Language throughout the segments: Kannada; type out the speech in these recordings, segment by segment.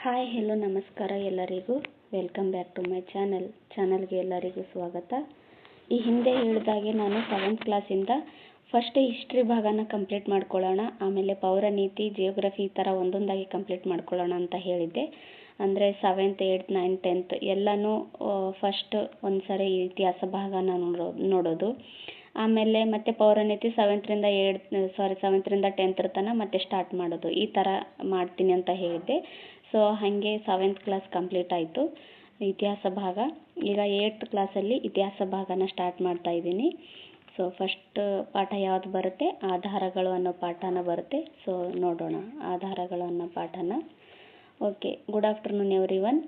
ಹಾಯ್ ಹೆಲೋ ನಮಸ್ಕಾರ ಎಲ್ಲರಿಗೂ. ವೆಲ್ಕಮ್ ಬ್ಯಾಕ್ ಟು ಮೈ ಚಾನಲ್ಗೆ ಎಲ್ಲರಿಗೂ ಸ್ವಾಗತ. ಈ ಹಿಂದೆ ಹೇಳಿದಾಗೆ ನಾನು 7th ಕ್ಲಾಸಿಂದ ಫಸ್ಟ್ ಹಿಸ್ಟ್ರಿ ಭಾಗನ ಕಂಪ್ಲೀಟ್ ಮಾಡ್ಕೊಳ್ಳೋಣ, ಆಮೇಲೆ ಪೌರನೀತಿ, ಜಿಯೋಗ್ರಫಿ ಈ ಥರ ಒಂದೊಂದಾಗಿ ಕಂಪ್ಲೀಟ್ ಮಾಡ್ಕೊಳ್ಳೋಣ ಅಂತ ಹೇಳಿದ್ದೆ. ಅಂದರೆ 7th 8th 9th 10th ಎಲ್ಲನೂ ಫಸ್ಟ್ ಒಂದು ಸರಿ ಇತಿಹಾಸ ಭಾಗನ ನೋಡೋದು. ಆಮೇಲೆ ಮತ್ತೆ ಪೌರನೀತಿ 7th ರಿಂದ 10th ತನಕ ಮತ್ತೆ ಸ್ಟಾರ್ಟ್ ಮಾಡೋದು, ಈ ಥರ ಮಾಡ್ತೀನಿ ಅಂತ ಹೇಳಿದ್ದೆ. ಸೊ ಹಾಗೆ 7th ಕ್ಲಾಸ್ ಕಂಪ್ಲೀಟ್ ಆಯಿತು ಇತಿಹಾಸ ಭಾಗ. ಈಗ 8th ಕ್ಲಾಸಲ್ಲಿ ಇತಿಹಾಸ ಭಾಗನ ಸ್ಟಾರ್ಟ್ ಮಾಡ್ತಾ ಇದ್ದೀನಿ. ಸೊ ಫಸ್ಟ್ ಪಾಠ ಯಾವುದು ಬರುತ್ತೆ, ಆಧಾರಗಳು ಅನ್ನೋ ಪಾಠನ ಬರುತ್ತೆ. ಸೊ ನೋಡೋಣ ಆಧಾರಗಳು ಅನ್ನೋ ಪಾಠನ. Okay, good afternoon everyone.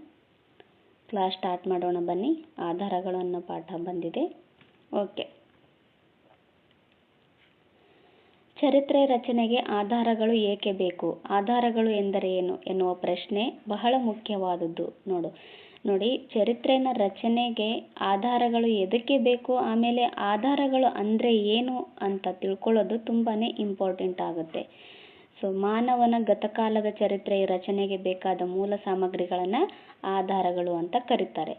Class start ಮಾಡೋಣ ಬನ್ನಿ. ಆಧಾರಗಳು ಅನ್ನೋ ಪಾಠ ಬಂದಿದೆ. ಓಕೆ, ಚರಿತ್ರೆ ರಚನೆಗೆ ಆಧಾರಗಳು ಏಕೆ ಬೇಕು, ಆಧಾರಗಳು ಎಂದರೆ ಏನು ಎನ್ನುವ ಪ್ರಶ್ನೆ ಬಹಳ ಮುಖ್ಯವಾದದ್ದು. ನೋಡಿ, ಚರಿತ್ರೆನ ರಚನೆಗೆ ಆಧಾರಗಳು ಎದಕ್ಕೆ ಬೇಕು, ಆಮೇಲೆ ಆಧಾರಗಳು ಅಂದರೆ ಏನು ಅಂತ ತಿಳ್ಕೊಳ್ಳೋದು ತುಂಬಾ ಇಂಪಾರ್ಟೆಂಟ್ ಆಗುತ್ತೆ. ಸೊ ಮಾನವನ ಗತಕಾಲದ ಚರಿತ್ರೆ ರಚನೆಗೆ ಬೇಕಾದ ಮೂಲ ಸಾಮಗ್ರಿಗಳನ್ನು ಆಧಾರಗಳು ಅಂತ ಕರೀತಾರೆ.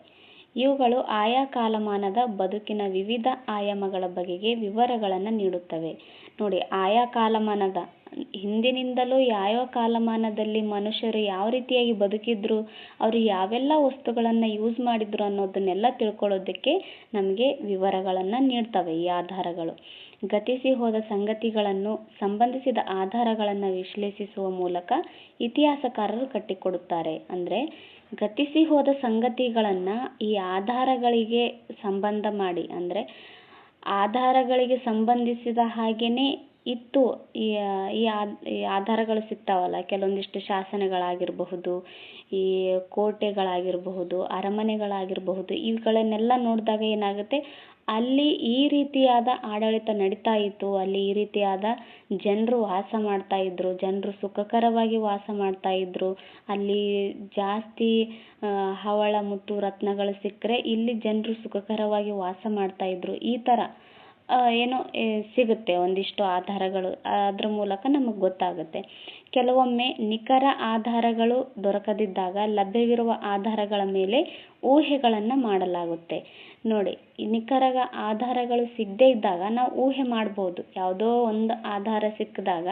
ಇವುಗಳು ಆಯಾ ಕಾಲಮಾನದ ಬದುಕಿನ ವಿವಿಧ ಆಯಾಮಗಳ ಬಗೆಗೆ ವಿವರಗಳನ್ನು ನೀಡುತ್ತವೆ. ನೋಡಿ, ಆಯಾ ಕಾಲಮಾನದ ಹಿಂದಿನಿಂದಲೂ ಯಾವ ಕಾಲಮಾನದಲ್ಲಿ ಮನುಷ್ಯರು ಯಾವ ರೀತಿಯಾಗಿ ಬದುಕಿದ್ರು, ಅವರು ಯಾವೆಲ್ಲ ವಸ್ತುಗಳನ್ನು ಯೂಸ್ ಮಾಡಿದ್ರು ಅನ್ನೋದನ್ನೆಲ್ಲ ತಿಳ್ಕೊಳ್ಳೋದಕ್ಕೆ ನಮಗೆ ವಿವರಗಳನ್ನು ನೀಡ್ತವೆ ಈ ಆಧಾರಗಳು. ಗತಿಸಿ ಹೋದ ಸಂಗತಿಗಳನ್ನು ಸಂಬಂಧಿಸಿದ ಆಧಾರಗಳನ್ನು ವಿಶ್ಲೇಷಿಸುವ ಮೂಲಕ ಇತಿಹಾಸಕಾರರು ಕಟ್ಟಿಕೊಡುತ್ತಾರೆ. ಅಂದರೆ ಗತಿಸಿ ಹೋದ ಸಂಗತಿಗಳನ್ನು ಈ ಆಧಾರಗಳಿಗೆ ಸಂಬಂಧ ಮಾಡಿ, ಅಂದರೆ ಆಧಾರಗಳಿಗೆ ಸಂಬಂಧಿಸಿದ ಹಾಗೇನೆ ಇತ್ತು ಈ ಆಧಾರಗಳು ಸಿಗ್ತಾವಲ್ಲ, ಕೆಲವೊಂದಿಷ್ಟು ಶಾಸನಗಳಾಗಿರಬಹುದು, ಈ ಕೋಟೆಗಳಾಗಿರಬಹುದು, ಅರಮನೆಗಳಾಗಿರಬಹುದು, ಇವುಗಳನ್ನೆಲ್ಲ ನೋಡಿದಾಗ ಏನಾಗುತ್ತೆ, ಅಲ್ಲಿ ಈ ರೀತಿಯಾದ ಆಡಳಿತ ನಡೀತಾ ಇತ್ತು, ಅಲ್ಲಿ ಈ ರೀತಿಯಾದ ಜನರು ವಾಸ ಮಾಡ್ತಾ ಇದ್ರು, ಜನರು ಸುಖಕರವಾಗಿ ವಾಸ ಮಾಡ್ತಾ ಇದ್ರು, ಅಲ್ಲಿ ಜಾಸ್ತಿ ಹವಳ ಮುತ್ತು ರತ್ನಗಳು ಸಿಕ್ಕರೆ ಇಲ್ಲಿ ಜನರು ಸುಖಕರವಾಗಿ ವಾಸ ಮಾಡ್ತಾ ಇದ್ರು, ಈ ಥರ ಏನೋ ಸಿಗುತ್ತೆ ಒಂದಿಷ್ಟು ಆಧಾರಗಳು. ಅದ್ರ ಮೂಲಕ ನಮಗೆ ಗೊತ್ತಾಗುತ್ತೆ. ಕೆಲವೊಮ್ಮೆ ನಿಖರ ಆಧಾರಗಳು ದೊರಕದಿದ್ದಾಗ ಲಭ್ಯವಿರುವ ಆಧಾರಗಳ ಮೇಲೆ ಊಹೆಗಳನ್ನು ಮಾಡಲಾಗುತ್ತೆ. ನೋಡಿ, ನಿಖರ ಆಧಾರಗಳು ಸಿಗದೇ ಇದ್ದಾಗ ನಾವು ಊಹೆ ಮಾಡ್ಬೋದು. ಯಾವುದೋ ಒಂದು ಆಧಾರ ಸಿಕ್ಕಿದಾಗ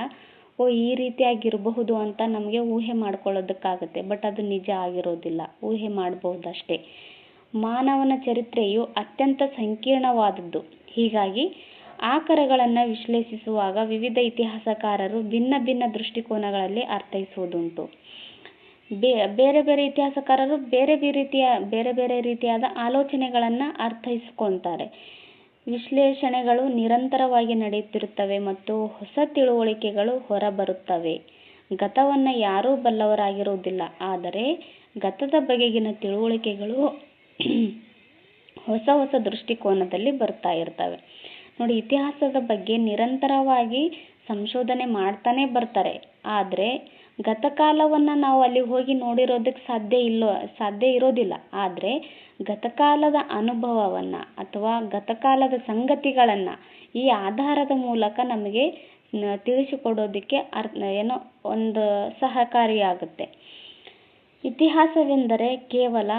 ಈ ರೀತಿಯಾಗಿರಬಹುದು ಅಂತ ನಮಗೆ ಊಹೆ ಮಾಡ್ಕೊಳ್ಳೋದಕ್ಕಾಗುತ್ತೆ. ಬಟ್ ಅದು ನಿಜ ಆಗಿರೋದಿಲ್ಲ, ಊಹೆ ಮಾಡಬಹುದಷ್ಟೇ. ಮಾನವನ ಚರಿತ್ರೆಯು ಅತ್ಯಂತ ಸಂಕೀರ್ಣವಾದದ್ದು. ಹೀಗಾಗಿ ಆಕರಗಳನ್ನು ವಿಶ್ಲೇಷಿಸುವಾಗ ವಿವಿಧ ಇತಿಹಾಸಕಾರರು ಭಿನ್ನ ಭಿನ್ನ ದೃಷ್ಟಿಕೋನಗಳಲ್ಲಿ ಅರ್ಥೈಸುವುದುಂಟು. ಬೇರೆ ಬೇರೆ ಇತಿಹಾಸಕಾರರು ಬೇರೆ ಬೇರೆ ರೀತಿಯಾದ ಆಲೋಚನೆಗಳನ್ನು ಅರ್ಥೈಸ್ಕೊಳ್ತಾರೆ. ವಿಶ್ಲೇಷಣೆಗಳು ನಿರಂತರವಾಗಿ ನಡೆಯುತ್ತಿರುತ್ತವೆ ಮತ್ತು ಹೊಸ ತಿಳುವಳಿಕೆಗಳು ಹೊರಬರುತ್ತವೆ. ಗತವನ್ನು ಯಾರೂ ಬಲ್ಲವರಾಗಿರುವುದಿಲ್ಲ, ಆದರೆ ಗತದ ಬಗೆಗಿನ ತಿಳುವಳಿಕೆಗಳು ಹೊಸ ಹೊಸ ದೃಷ್ಟಿಕೋನದಲ್ಲಿ ಬರ್ತಾ ಇರ್ತವೆ. ನೋಡಿ, ಇತಿಹಾಸದ ಬಗ್ಗೆ ನಿರಂತರವಾಗಿ ಸಂಶೋಧನೆ ಮಾಡ್ತಾನೆ ಬರ್ತಾರೆ, ಆದರೆ ಗತಕಾಲವನ್ನು ನಾವು ಅಲ್ಲಿ ಹೋಗಿ ನೋಡಿರೋದಕ್ಕೆ ಸಾಧ್ಯ ಇರೋದಿಲ್ಲ. ಆದರೆ ಗತಕಾಲದ ಅನುಭವವನ್ನು ಅಥವಾ ಗತಕಾಲದ ಸಂಗತಿಗಳನ್ನು ಈ ಆಧಾರದ ಮೂಲಕ ನಮಗೆ ತಿಳಿಸಿಕೊಡೋದಕ್ಕೆ ಏನೋ ಒಂದು ಸಹಕಾರಿಯಾಗುತ್ತೆ. ಇತಿಹಾಸವೆಂದರೆ ಕೇವಲ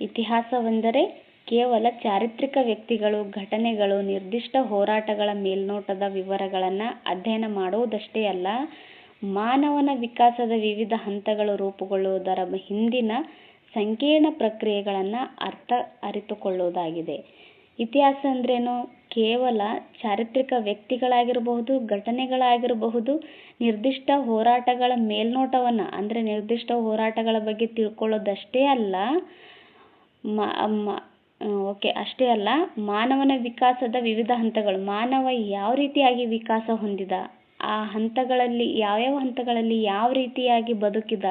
ಇತಿಹಾಸವೆಂದರೆ ಕೇವಲ ಚಾರಿತ್ರಿಕ ವ್ಯಕ್ತಿಗಳು, ಘಟನೆಗಳು, ನಿರ್ದಿಷ್ಟ ಹೋರಾಟಗಳ ಮೇಲ್ನೋಟದ ವಿವರಗಳನ್ನು ಅಧ್ಯಯನ ಮಾಡುವುದಷ್ಟೇ ಅಲ್ಲ, ಮಾನವನ ವಿಕಾಸದ ವಿವಿಧ ಹಂತಗಳು ರೂಪುಗೊಳ್ಳುವುದರ ಹಿಂದಿನ ಸಂಕೀರ್ಣ ಪ್ರಕ್ರಿಯೆಗಳನ್ನು ಅರಿತುಕೊಳ್ಳುವುದಾಗಿದೆ. ಇತಿಹಾಸ ಅಂದ್ರೇನು? ಕೇವಲ ಚಾರಿತ್ರಿಕ ವ್ಯಕ್ತಿಗಳಾಗಿರಬಹುದು, ಘಟನೆಗಳಾಗಿರಬಹುದು, ನಿರ್ದಿಷ್ಟ ಹೋರಾಟಗಳ ಮೇಲ್ನೋಟವನ್ನು ಅಂದರೆ ನಿರ್ದಿಷ್ಟ ಹೋರಾಟಗಳ ಬಗ್ಗೆ ತಿಳ್ಕೊಳ್ಳೋದಷ್ಟೇ ಅಲ್ಲ, ಅಷ್ಟೇ ಅಲ್ಲ, ಮಾನವನ ವಿಕಾಸದ ವಿವಿಧ ಹಂತಗಳು, ಮಾನವ ಯಾವ ರೀತಿಯಾಗಿ ವಿಕಾಸ ಹೊಂದಿದ, ಆ ಹಂತಗಳಲ್ಲಿ ಯಾವ್ಯಾವ ಹಂತಗಳಲ್ಲಿ ಯಾವ ರೀತಿಯಾಗಿ ಬದುಕಿದ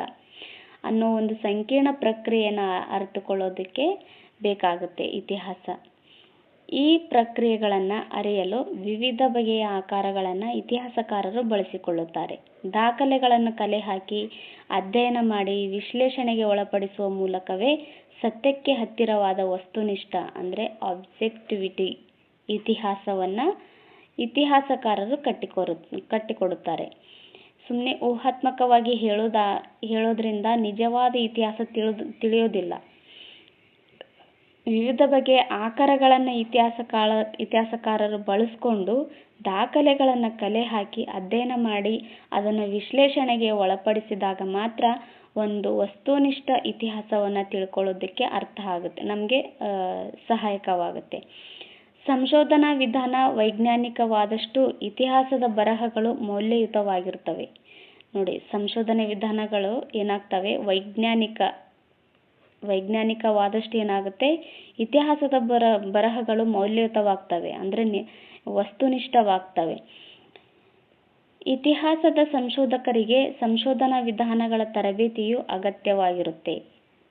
ಅನ್ನೋ ಒಂದು ಸಂಕೀರ್ಣ ಪ್ರಕ್ರಿಯೆಯನ್ನು ಅರಿತುಕೊಳ್ಳೋದಕ್ಕೆ ಬೇಕಾಗುತ್ತೆ ಇತಿಹಾಸ. ಈ ಪ್ರಕ್ರಿಯೆಗಳನ್ನು ಅರಿಯಲು ವಿವಿಧ ಬಗೆಯ ಆಕಾರಗಳನ್ನು ಇತಿಹಾಸಕಾರರು ಬಳಸಿಕೊಳ್ಳುತ್ತಾರೆ. ದಾಖಲೆಗಳನ್ನು ಕಲೆ ಹಾಕಿ ಅಧ್ಯಯನ ಮಾಡಿ ವಿಶ್ಲೇಷಣೆಗೆ ಒಳಪಡಿಸುವ ಮೂಲಕವೇ ಸತ್ಯಕ್ಕೆ ಹತ್ತಿರವಾದ ವಸ್ತುನಿಷ್ಠ ಅಂದರೆ ಆಬ್ಜೆಕ್ಟಿವಿಟಿ ಇತಿಹಾಸವನ್ನು ಇತಿಹಾಸಕಾರರು ಕಟ್ಟಿಕೊಡುತ್ತಾರೆ. ಸುಮ್ಮನೆ ಊಹಾತ್ಮಕವಾಗಿ ಹೇಳೋದ್ರಿಂದ ನಿಜವಾದ ಇತಿಹಾಸ ತಿಳಿಯೋದಿಲ್ಲ. ವಿವಿಧ ಬಗೆಯ ಆಕರಗಳನ್ನು ಇತಿಹಾಸಕಾರರು ಬಳಸಿಕೊಂಡು ದಾಖಲೆಗಳನ್ನು ಕಲೆ ಹಾಕಿ ಅಧ್ಯಯನ ಮಾಡಿ ಅದನ್ನು ವಿಶ್ಲೇಷಣೆಗೆ ಒಳಪಡಿಸಿದಾಗ ಮಾತ್ರ ಒಂದು ವಸ್ತುನಿಷ್ಠ ಇತಿಹಾಸವನ್ನು ತಿಳ್ಕೊಳ್ಳೋದಕ್ಕೆ ನಮಗೆ ಸಹಾಯಕವಾಗುತ್ತೆ. ಸಂಶೋಧನಾ ವಿಧಾನ ವೈಜ್ಞಾನಿಕವಾದಷ್ಟು ಇತಿಹಾಸದ ಬರಹಗಳು ಮೌಲ್ಯಯುತವಾಗಿರ್ತವೆ. ನೋಡಿ, ಸಂಶೋಧನೆ ವಿಧಾನಗಳು ಏನಾಗ್ತವೆ, ವೈಜ್ಞಾನಿಕವಾದಷ್ಟು ಏನಾಗುತ್ತೆ, ಇತಿಹಾಸದ ಬರಹಗಳು ಮೌಲ್ಯಯುತವಾಗ್ತವೆ, ಅಂದರೆ ವಸ್ತುನಿಷ್ಠವಾಗ್ತವೆ. ಇತಿಹಾಸದ ಸಂಶೋಧಕರಿಗೆ ಸಂಶೋಧನಾ ವಿಧಾನಗಳ ತರಬೇತಿಯು ಅಗತ್ಯವಾಗಿರುತ್ತೆ.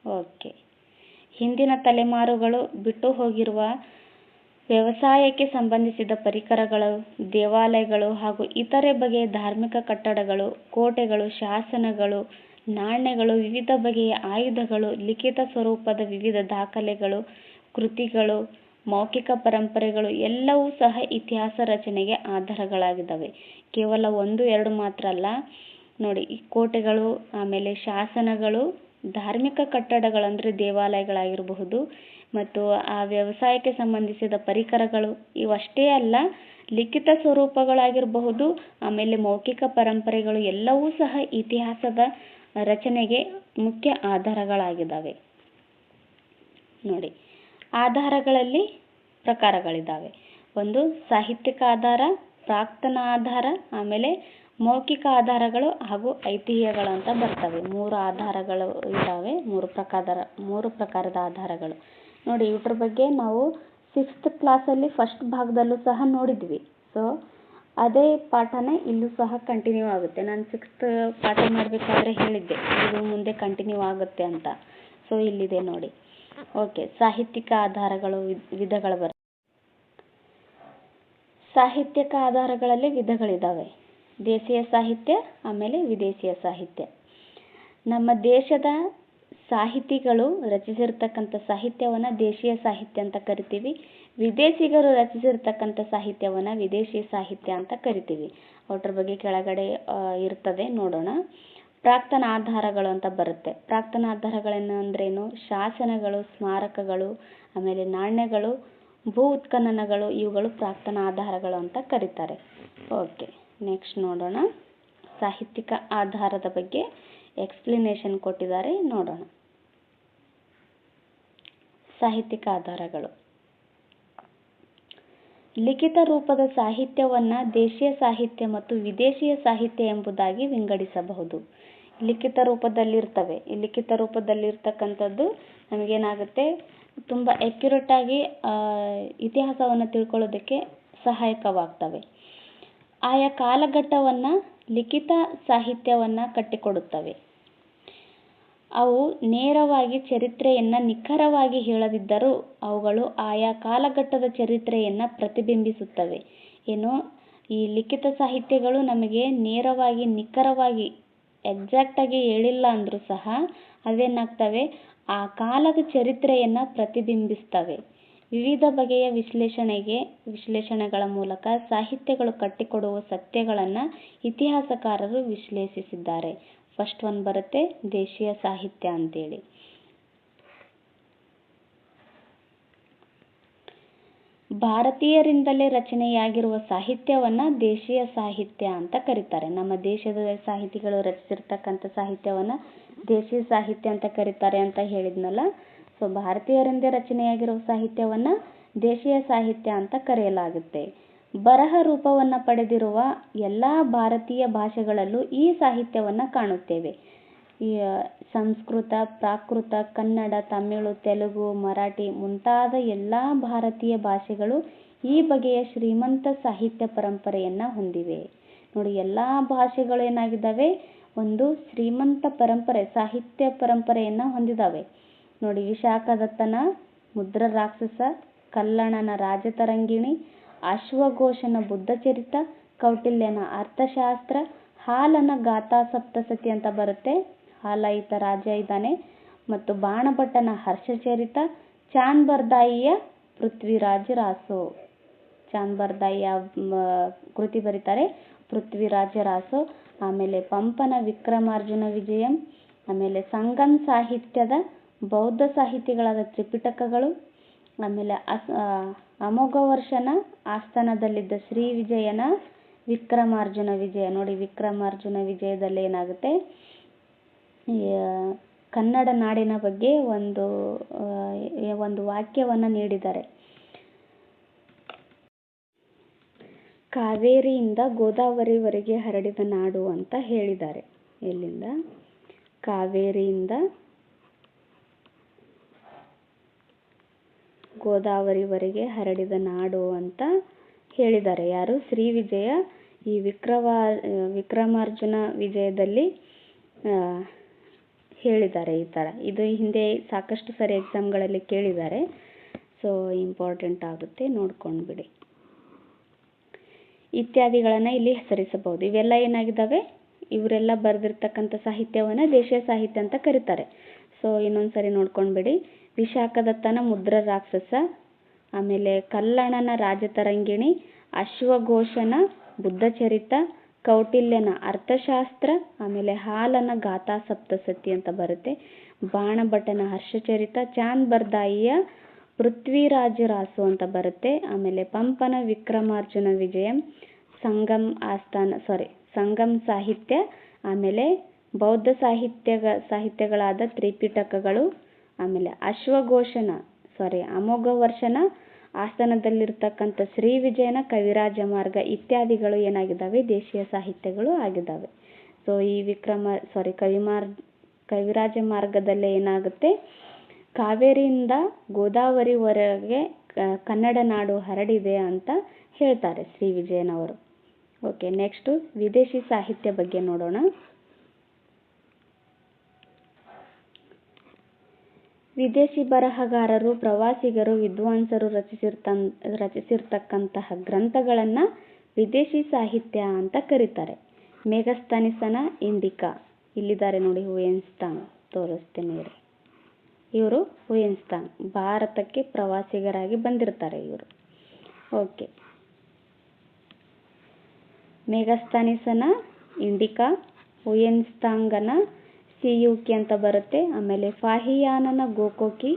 ಓಕೆ, ಹಿಂದಿನ ತಲೆಮಾರುಗಳು ಬಿಟ್ಟು ಹೋಗಿರುವ ವ್ಯವಸಾಯಕ್ಕೆ ಸಂಬಂಧಿಸಿದ ಪರಿಕರಗಳು, ದೇವಾಲಯಗಳು ಹಾಗೂ ಇತರೆ ಬಗೆಯ ಧಾರ್ಮಿಕ ಕಟ್ಟಡಗಳು, ಕೋಟೆಗಳು, ಶಾಸನಗಳು, ನಾಣ್ಯಗಳು, ವಿವಿಧ ಬಗೆಯ ಆಯುಧಗಳು, ಲಿಖಿತ ಸ್ವರೂಪದ ವಿವಿಧ ದಾಖಲೆಗಳು, ಕೃತಿಗಳು, ಮೌಖಿಕ ಪರಂಪರೆಗಳು ಎಲ್ಲವೂ ಸಹ ಇತಿಹಾಸ ರಚನೆಗೆ ಆಧಾರಗಳಾಗಿದ್ದಾವೆ. ಕೇವಲ 1-2 ಮಾತ್ರ ಅಲ್ಲ ನೋಡಿ. ಈ ಕೋಟೆಗಳು, ಆಮೇಲೆ ಶಾಸನಗಳು, ಧಾರ್ಮಿಕ ಕಟ್ಟಡಗಳು ಅಂದರೆ ದೇವಾಲಯಗಳಾಗಿರಬಹುದು, ಮತ್ತು ಆ ವ್ಯವಸಾಯಕ್ಕೆ ಸಂಬಂಧಿಸಿದ ಪರಿಕರಗಳು, ಇವಷ್ಟೇ ಅಲ್ಲ, ಲಿಖಿತ ಸ್ವರೂಪಗಳಾಗಿರಬಹುದು, ಆಮೇಲೆ ಮೌಖಿಕ ಪರಂಪರೆಗಳು ಎಲ್ಲವೂ ಸಹ ಇತಿಹಾಸದ ರಚನೆಗೆ ಮುಖ್ಯ ಆಧಾರಗಳಾಗಿದ್ದಾವೆ. ನೋಡಿ, ಆಧಾರಗಳಲ್ಲಿ ಪ್ರಕಾರಗಳಿದ್ದಾವೆ. ಒಂದು ಸಾಹಿತ್ಯಿಕ ಆಧಾರ, ಪ್ರಾಕ್ತನ ಆಧಾರ, ಆಮೇಲೆ ಮೌಖಿಕ ಆಧಾರಗಳು ಹಾಗೂ ಐತಿಹ್ಯಗಳು ಅಂತ ಬರ್ತವೆ. 3 ಆಧಾರಗಳು ಇದ್ದಾವೆ, 3 ಪ್ರಕಾರದ ಆಧಾರಗಳು. ನೋಡಿ, ಇವ್ರ ಬಗ್ಗೆ ನಾವು 6th ಕ್ಲಾಸಲ್ಲಿ ಫಸ್ಟ್ ಭಾಗದಲ್ಲೂ ಸಹ ನೋಡಿದ್ವಿ. ಸೊ ಅದೇ ಪಾಠನೇ ಇಲ್ಲೂ ಸಹ ಕಂಟಿನ್ಯೂ ಆಗುತ್ತೆ. ನಾನು 6th ಪಾಠ ಮಾಡಬೇಕಾದ್ರೆ ಹೇಳಿದ್ದೆ ಇದು ಮುಂದೆ ಕಂಟಿನ್ಯೂ ಆಗುತ್ತೆ ಅಂತ. ಸೊ ಇಲ್ಲಿದೆ ನೋಡಿ. ಓಕೆ, ಸಾಹಿತ್ಯಿಕ ಆಧಾರಗಳು ವಿಧಗಳು ಬರ್ತವೆ. ಸಾಹಿತ್ಯಿಕ ಆಧಾರಗಳಲ್ಲಿ ವಿಧಗಳಿದ್ದಾವೆ. ದೇಶೀಯ ಸಾಹಿತ್ಯ, ಆಮೇಲೆ ವಿದೇಶಿಯ ಸಾಹಿತ್ಯ. ನಮ್ಮ ದೇಶದ ಸಾಹಿತಿಗಳು ರಚಿಸಿರ್ತಕ್ಕಂಥ ಸಾಹಿತ್ಯವನ್ನು ದೇಶೀಯ ಸಾಹಿತ್ಯ ಅಂತ ಕರಿತೀವಿ. ವಿದೇಶಿಗರು ರಚಿಸಿರ್ತಕ್ಕಂಥ ಸಾಹಿತ್ಯವನ್ನು ವಿದೇಶಿ ಸಾಹಿತ್ಯ ಅಂತ ಕರಿತೀವಿ. ಅವ್ರ ಬಗ್ಗೆ ಕೆಳಗಡೆ ಇರ್ತದೆ, ನೋಡೋಣ. ಪ್ರಾಕ್ತನ ಆಧಾರಗಳು ಅಂತ ಬರುತ್ತೆ. ಪ್ರಾಕ್ತನ ಆಧಾರಗಳೇನು ಅಂದ್ರೇನು? ಶಾಸನಗಳು, ಸ್ಮಾರಕಗಳು, ಆಮೇಲೆ ನಾಣ್ಯಗಳು, ಭೂ ಉತ್ಖನನಗಳು, ಇವುಗಳು ಪ್ರಾಕ್ತನ ಆಧಾರಗಳು ಅಂತ ಕರೀತಾರೆ. ಓಕೆ, ನೆಕ್ಸ್ಟ್ ನೋಡೋಣ. ಸಾಹಿತ್ಯಿಕ ಆಧಾರದ ಬಗ್ಗೆ ಎಕ್ಸ್ಪ್ಲನೇಷನ್ ಕೊಟ್ಟಿದ್ದಾರೆ, ನೋಡೋಣ. ಸಾಹಿತ್ಯಿಕ ಆಧಾರಗಳು. ಲಿಖಿತ ರೂಪದ ಸಾಹಿತ್ಯವನ್ನು ದೇಶೀಯ ಸಾಹಿತ್ಯ ಮತ್ತು ವಿದೇಶಿಯ ಸಾಹಿತ್ಯ ಎಂಬುದಾಗಿ ವಿಂಗಡಿಸಬಹುದು. ಲಿಖಿತ ರೂಪದಲ್ಲಿರ್ತವೆ. ಈ ಲಿಖಿತ ರೂಪದಲ್ಲಿರ್ತಕ್ಕಂಥದ್ದು ನಮಗೇನಾಗುತ್ತೆ, ತುಂಬ ಅಕ್ಯುರೇಟ್ ಆಗಿ ಇತಿಹಾಸವನ್ನು ತಿಳ್ಕೊಳ್ಳೋದಕ್ಕೆ ಸಹಾಯಕವಾಗ್ತವೆ. ಆಯಾ ಕಾಲಘಟ್ಟವನ್ನು ಲಿಖಿತ ಸಾಹಿತ್ಯವನ್ನು ಕಟ್ಟಿಕೊಡುತ್ತವೆ. ಅವು ನೇರವಾಗಿ ಚರಿತ್ರೆಯನ್ನು ನಿಖರವಾಗಿ ಹೇಳದಿದ್ದರೂ ಅವುಗಳು ಆಯಾ ಕಾಲಘಟ್ಟದ ಚರಿತ್ರೆಯನ್ನು ಪ್ರತಿಬಿಂಬಿಸುತ್ತವೆ. ಏನು, ಈ ಲಿಖಿತ ಸಾಹಿತ್ಯಗಳು ನಮಗೆ ನೇರವಾಗಿ ನಿಖರವಾಗಿ ಎಕ್ಸಾಕ್ಟಾಗಿ ಹೇಳಿಲ್ಲ ಅಂದರೂ ಸಹ ಅವೇನಾಗ್ತವೆ, ಆ ಕಾಲದ ಚರಿತ್ರೆಯನ್ನು ಪ್ರತಿಬಿಂಬಿಸ್ತವೆ. ವಿವಿಧ ಬಗೆಯ ವಿಶ್ಲೇಷಣೆಗಳ ಮೂಲಕ ಸಾಹಿತ್ಯಗಳು ಕಟ್ಟಿಕೊಡುವ ಸತ್ಯಗಳನ್ನು ಇತಿಹಾಸಕಾರರು ವಿಶ್ಲೇಷಿಸಿದ್ದಾರೆ. ಫಸ್ಟ್ ಒನ್ ಬರುತ್ತೆ ದೇಶೀಯ ಸಾಹಿತ್ಯ ಅಂತೇಳಿ. ಭಾರತೀಯರಿಂದಲೇ ರಚನೆಯಾಗಿರುವ ಸಾಹಿತ್ಯವನ್ನು ದೇಶೀಯ ಸಾಹಿತ್ಯ ಅಂತ ಕರೀತಾರೆ. ನಮ್ಮ ದೇಶದ ಸಾಹಿತಿಗಳು ರಚಿಸಿರ್ತಕ್ಕಂಥ ಸಾಹಿತ್ಯವನ್ನು ದೇಶೀಯ ಸಾಹಿತ್ಯ ಅಂತ ಕರೀತಾರೆ ಅಂತ ಹೇಳಿದ್ನಲ್ಲ. ಸೊ ಭಾರತೀಯರಿಂದ ರಚನೆಯಾಗಿರುವ ಸಾಹಿತ್ಯವನ್ನು ದೇಶೀಯ ಸಾಹಿತ್ಯ ಅಂತ ಕರೆಯಲಾಗುತ್ತೆ. ಬರಹ ರೂಪವನ್ನು ಪಡೆದಿರುವ ಎಲ್ಲ ಭಾರತೀಯ ಭಾಷೆಗಳಲ್ಲೂ ಈ ಸಾಹಿತ್ಯವನ್ನು ಕಾಣುತ್ತೇವೆ. ಸಂಸ್ಕೃತ, ಪ್ರಾಕೃತ, ಕನ್ನಡ, ತಮಿಳು, ತೆಲುಗು, ಮರಾಠಿ ಮುಂತಾದ ಎಲ್ಲ ಭಾರತೀಯ ಭಾಷೆಗಳು ಈ ಬಗೆಯ ಶ್ರೀಮಂತ ಸಾಹಿತ್ಯ ಪರಂಪರೆಯನ್ನು ಹೊಂದಿವೆ. ನೋಡಿ, ಎಲ್ಲ ಭಾಷೆಗಳು ಏನಾಗಿದ್ದಾವೆ, ಒಂದು ಶ್ರೀಮಂತ ಸಾಹಿತ್ಯ ಪರಂಪರೆಯನ್ನು ಹೊಂದಿದ್ದಾವೆ. ನೋಡಿ, ವಿಶಾಖದತ್ತನ ಮುದ್ರ ರಾಕ್ಷಸ, ಕಲ್ಲಣನ ರಾಜತರಂಗಿಣಿ, ಅಶ್ವಘೋಷನ ಬುದ್ಧಚರಿತ, ಕೌಟಿಲ್ಯನ ಅರ್ಥಶಾಸ್ತ್ರ, ಹಾಲನ ಗಾಥಾ ಸಪ್ತಸತಿ ಅಂತ ಬರುತ್ತೆ. ಹಾಲ ಈತ ರಾಜ ಇದ್ದಾನೆ. ಮತ್ತು ಬಾಣಭಟ್ಟನ ಹರ್ಷಚರಿತ, ಚಾಂದ್ ಬರ್ದಾಯಿಯ ಪೃಥ್ವಿರಾಜ್ ರಾಸೋ. ಚಾಂಬರ್ದಾಯಿಯ ಕೃತಿ ಬರೀತಾರೆ ಪೃಥ್ವಿರಾಜ ರಾಸೋ. ಆಮೇಲೆ ಪಂಪನ ವಿಕ್ರಮಾರ್ಜುನ ವಿಜಯಂ. ಆಮೇಲೆ ಸಂಗಮ್ ಸಾಹಿತ್ಯದ ಬೌದ್ಧ ಸಾಹಿತಿಗಳಾದ ತ್ರಿಪಿಟಕಗಳು. ಆಮೇಲೆ ಅಮೋಘವರ್ಷನ ಆಸ್ಥಾನದಲ್ಲಿದ್ದ ಶ್ರೀ ವಿಜಯನ ವಿಕ್ರಮಾರ್ಜುನ ವಿಜಯ. ನೋಡಿ, ವಿಕ್ರಮಾರ್ಜುನ ವಿಜಯದಲ್ಲಿ ಏನಾಗುತ್ತೆ, ಕನ್ನಡ ನಾಡಿನ ಬಗ್ಗೆ ಒಂದು ವಾಕ್ಯವನ್ನು ನೀಡಿದ್ದಾರೆ. ಕಾವೇರಿಯಿಂದ ಗೋದಾವರಿವರೆಗೆ ಹರಡಿದ ನಾಡು ಅಂತ ಹೇಳಿದ್ದಾರೆ. ಎಲ್ಲಿಂದ? ಕಾವೇರಿಯಿಂದ ಗೋದಾವರಿವರೆಗೆ ಹರಡಿದ ನಾಡು ಅಂತ ಹೇಳಿದ್ದಾರೆ. ಯಾರು? ಶ್ರೀ ವಿಜಯ ಈ ವಿಕ್ರಮಾರ್ಜುನ ವಿಜಯದಲ್ಲಿ ಹೇಳಿದ್ದಾರೆ. ಈ ಥರ ಇದು ಹಿಂದೆ ಸಾಕಷ್ಟು ಸರಿ ಎಕ್ಸಾಮ್ಗಳಲ್ಲಿ ಕೇಳಿದ್ದಾರೆ. ಸೊ ಇಂಪಾರ್ಟೆಂಟ್ ಆಗುತ್ತೆ, ನೋಡ್ಕೊಂಡು ಬಿಡಿ. ಇತ್ಯಾದಿಗಳನ್ನು ಇಲ್ಲಿ ಹೆಸರಿಸಬಹುದು. ಇವೆಲ್ಲ ಏನಾಗಿದ್ದಾವೆ, ಇವರೆಲ್ಲ ಬರೆದಿರ್ತಕ್ಕಂಥ ಸಾಹಿತ್ಯವನ್ನು ದೇಶೀಯ ಸಾಹಿತ್ಯ ಅಂತ ಕರೀತಾರೆ. ಸೊ ಇನ್ನೊಂದು ಸರಿ ನೋಡ್ಕೊಂಡು ಬಿಡಿ. ವಿಶಾಖದತ್ತನ ಮುದ್ರ ರಾಕ್ಷಸ, ಆಮೇಲೆ ಕಲ್ಲಣನ ರಾಜತರಂಗಿಣಿ, ಅಶ್ವಘೋಷನ ಬುದ್ಧಚರಿತ, ಕೌಟಿಲ್ಯನ ಅರ್ಥಶಾಸ್ತ್ರ, ಆಮೇಲೆ ಹಾಲನ ಗಾಥಾ ಸಪ್ತಸತಿ ಅಂತ ಬರುತ್ತೆ, ಬಾಣಭಟನ ಹರ್ಷಚರಿತ, ಚಾಂದ್ ಬರ್ದಾಯಿಯ ಪೃಥ್ವಿರಾಜ ರಾಸು ಅಂತ ಬರುತ್ತೆ, ಆಮೇಲೆ ಪಂಪನ ವಿಕ್ರಮಾರ್ಜುನ ವಿಜಯಂ, ಸಂಗಮ್ ಸಾಹಿತ್ಯ, ಆಮೇಲೆ ಬೌದ್ಧ ಸಾಹಿತ್ಯಗಳಾದ ತ್ರಿಪಿಟಕಗಳು, ಆಮೇಲೆ ಅಮೋಘವರ್ಷನ ಆಸ್ಥಾನದಲ್ಲಿರ್ತಕ್ಕಂಥ ಶ್ರೀ ವಿಜಯನ ಕವಿರಾಜ ಮಾರ್ಗ ಇತ್ಯಾದಿಗಳು ಏನಾಗಿದ್ದಾವೆ, ದೇಶೀಯ ಸಾಹಿತ್ಯಗಳು ಆಗಿದ್ದಾವೆ. ಸೊ ಈ ಕವಿರಾಜ ಮಾರ್ಗದಲ್ಲೇ ಏನಾಗುತ್ತೆ, ಕಾವೇರಿಯಿಂದ ಗೋದಾವರಿವರೆಗೆ ಕನ್ನಡ ನಾಡು ಹರಡಿದೆ ಅಂತ ಹೇಳ್ತಾರೆ ಶ್ರೀ ವಿಜಯನವರು. ಓಕೆ, ನೆಕ್ಸ್ಟು ವಿದೇಶಿ ಸಾಹಿತ್ಯ ಬಗ್ಗೆ ನೋಡೋಣ. ವಿದೇಶಿ ಬರಹಗಾರರು, ಪ್ರವಾಸಿಗರು, ವಿದ್ವಾಂಸರು ರಚಿಸಿರ್ತಕ್ಕಂತಹ ಗ್ರಂಥಗಳನ್ನು ವಿದೇಶಿ ಸಾಹಿತ್ಯ ಅಂತ ಕರೀತಾರೆ. ಮೆಗಸ್ತನಿಸನ ಇಂಡಿಕಾ, ಇಲ್ಲಿದ್ದಾರೆ ನೋಡಿ, ಹುಯೆನ್ಸಾಂಗ್ ತೋರಿಸ್ತೇನೆ ಇರಿ. ಇವರು ಹುಯೆನ್ಸಾಂಗ್, ಭಾರತಕ್ಕೆ ಪ್ರವಾಸಿಗರಾಗಿ ಬಂದಿರ್ತಾರೆ ಇವರು. ಓಕೆ, ಮೆಗಸ್ತನಿಸನ ಇಂಡಿಕಾ, ಹುಯೆನ್ಸಾಂಗನ ಸಿಯೂಕಿ ಅಂತ ಬರುತ್ತೆ. ಆಮೇಲೆ ಫಾಹಿಯಾನನ ಗೋಕೋಕಿ,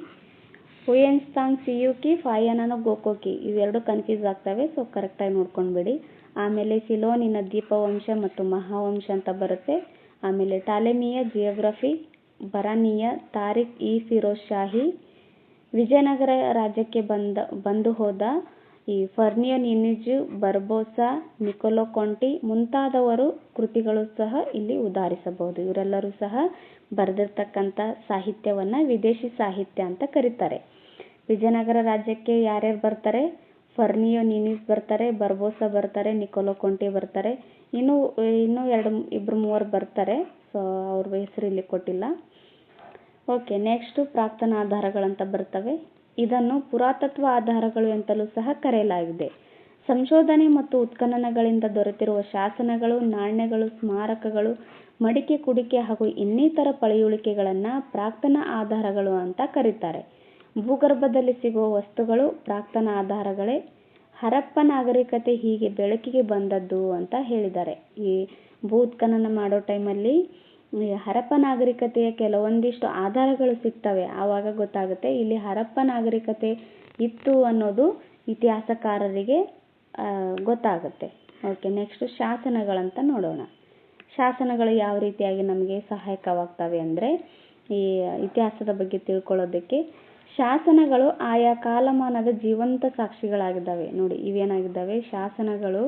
ಹುಯೆನ್ಸಾಂಗ್ ಸಿಯೂಕಿ, ಫಾಹಿಯಾನನ ಗೋಕೋಕಿ ಇವೆರಡು ಕನ್ಫ್ಯೂಸ್ ಆಗ್ತವೆ. ಸೊ ಕರೆಕ್ಟಾಗಿ ನೋಡ್ಕೊಂಡ್ಬಿಡಿ. ಆಮೇಲೆ ಸಿಲೋನಿನ ದೀಪವಂಶ ಮತ್ತು ಮಹಾವಂಶ ಅಂತ ಬರುತ್ತೆ. ಆಮೇಲೆ ಟಾಲೆಮಿಯ ಜಿಯೋಗ್ರಫಿ, ಬರಾನಿಯ ತಾರಿಕ್ ಇ ಫಿರೋಜ್ ಶಾಹಿ, ವಿಜಯನಗರ ರಾಜ್ಯಕ್ಕೆ ಬಂದು ಹೋದ ಈ ಫರ್ನಿಯೋ ನಿನಿಜು, ಬರ್ಬೋಸಾ, ನಿಕೊಲೋ ಕೊಂಟಿ ಮುಂತಾದವರು ಕೃತಿಗಳು ಸಹ ಇಲ್ಲಿ ಉದಾಹರಿಸಬಹುದು. ಇವರೆಲ್ಲರೂ ಸಹ ಬರೆದಿರ್ತಕ್ಕಂಥ ಸಾಹಿತ್ಯವನ್ನು ವಿದೇಶಿ ಸಾಹಿತ್ಯ ಅಂತ ಕರೀತಾರೆ. ವಿಜಯನಗರ ರಾಜ್ಯಕ್ಕೆ ಯಾರ್ಯಾರು ಬರ್ತಾರೆ? ಫರ್ನಿಯೋ ನಿನಿಜ್ ಬರ್ತಾರೆ, ಬರ್ಬೋಸಾ ಬರ್ತಾರೆ, ನಿಕೊಲೋ ಕೊಂಟಿ ಬರ್ತಾರೆ, ಇನ್ನೂ ಇಬ್ಬರು ಮೂವರು ಬರ್ತಾರೆ. ಸೊ ಅವ್ರ ಹೆಸರು ಇಲ್ಲಿ ಕೊಟ್ಟಿಲ್ಲ. ಓಕೆ, ನೆಕ್ಸ್ಟು ಪ್ರಾಕ್ತನ ಆಧಾರಗಳಂತ ಬರ್ತವೆ. ಇದನ್ನು ಪುರಾತತ್ವ ಆಧಾರಗಳು ಅಂತಲೂ ಸಹ ಕರೆಯಲಾಗಿದೆ. ಸಂಶೋಧನೆ ಮತ್ತು ಉತ್ಖನನಗಳಿಂದ ದೊರೆತಿರುವ ಶಾಸನಗಳು, ನಾಣ್ಯಗಳು, ಸ್ಮಾರಕಗಳು, ಮಡಿಕೆ, ಕುಡಿಕೆ ಹಾಗೂ ಇನ್ನಿತರ ಪಳೆಯುಳಿಕೆಗಳನ್ನು ಪ್ರಾಕ್ತನ ಆಧಾರಗಳು ಅಂತ ಕರೀತಾರೆ. ಭೂಗರ್ಭದಲ್ಲಿ ಸಿಗುವ ವಸ್ತುಗಳು ಪ್ರಾಕ್ತನ ಆಧಾರಗಳೇ. ಹರಪ್ಪ ನಾಗರಿಕತೆ ಹೀಗೆ ಬೆಳಕಿಗೆ ಬಂದದ್ದು ಅಂತ ಹೇಳಿದ್ದಾರೆ. ಈ ಭೂ ಉತ್ಖನನ ಮಾಡೋ ಟೈಮಲ್ಲಿ ಹರಪ್ಪ ನಾಗರಿಕತೆಯ ಕೆಲವೊಂದಿಷ್ಟು ಆಧಾರಗಳು ಸಿಗ್ತವೆ. ಆವಾಗ ಗೊತ್ತಾಗುತ್ತೆ ಇಲ್ಲಿ ಹರಪ್ಪ ನಾಗರಿಕತೆ ಇತ್ತು ಅನ್ನೋದು ಇತಿಹಾಸಕಾರರಿಗೆ ಗೊತ್ತಾಗುತ್ತೆ. ಓಕೆ, ನೆಕ್ಸ್ಟ್ ಶಾಸನಗಳಂತ ನೋಡೋಣ. ಶಾಸನಗಳು ಯಾವ ರೀತಿಯಾಗಿ ನಮಗೆ ಸಹಾಯಕವಾಗ್ತವೆ ಅಂದರೆ ಈ ಇತಿಹಾಸದ ಬಗ್ಗೆ ತಿಳ್ಕೊಳ್ಳೋದಕ್ಕೆ ಶಾಸನಗಳು ಆಯಾ ಕಾಲಮಾನದ ಜೀವಂತ ಸಾಕ್ಷಿಗಳಾಗಿದ್ದಾವೆ. ನೋಡಿ, ಇವೇನಾಗಿದ್ದಾವೆ, ಶಾಸನಗಳು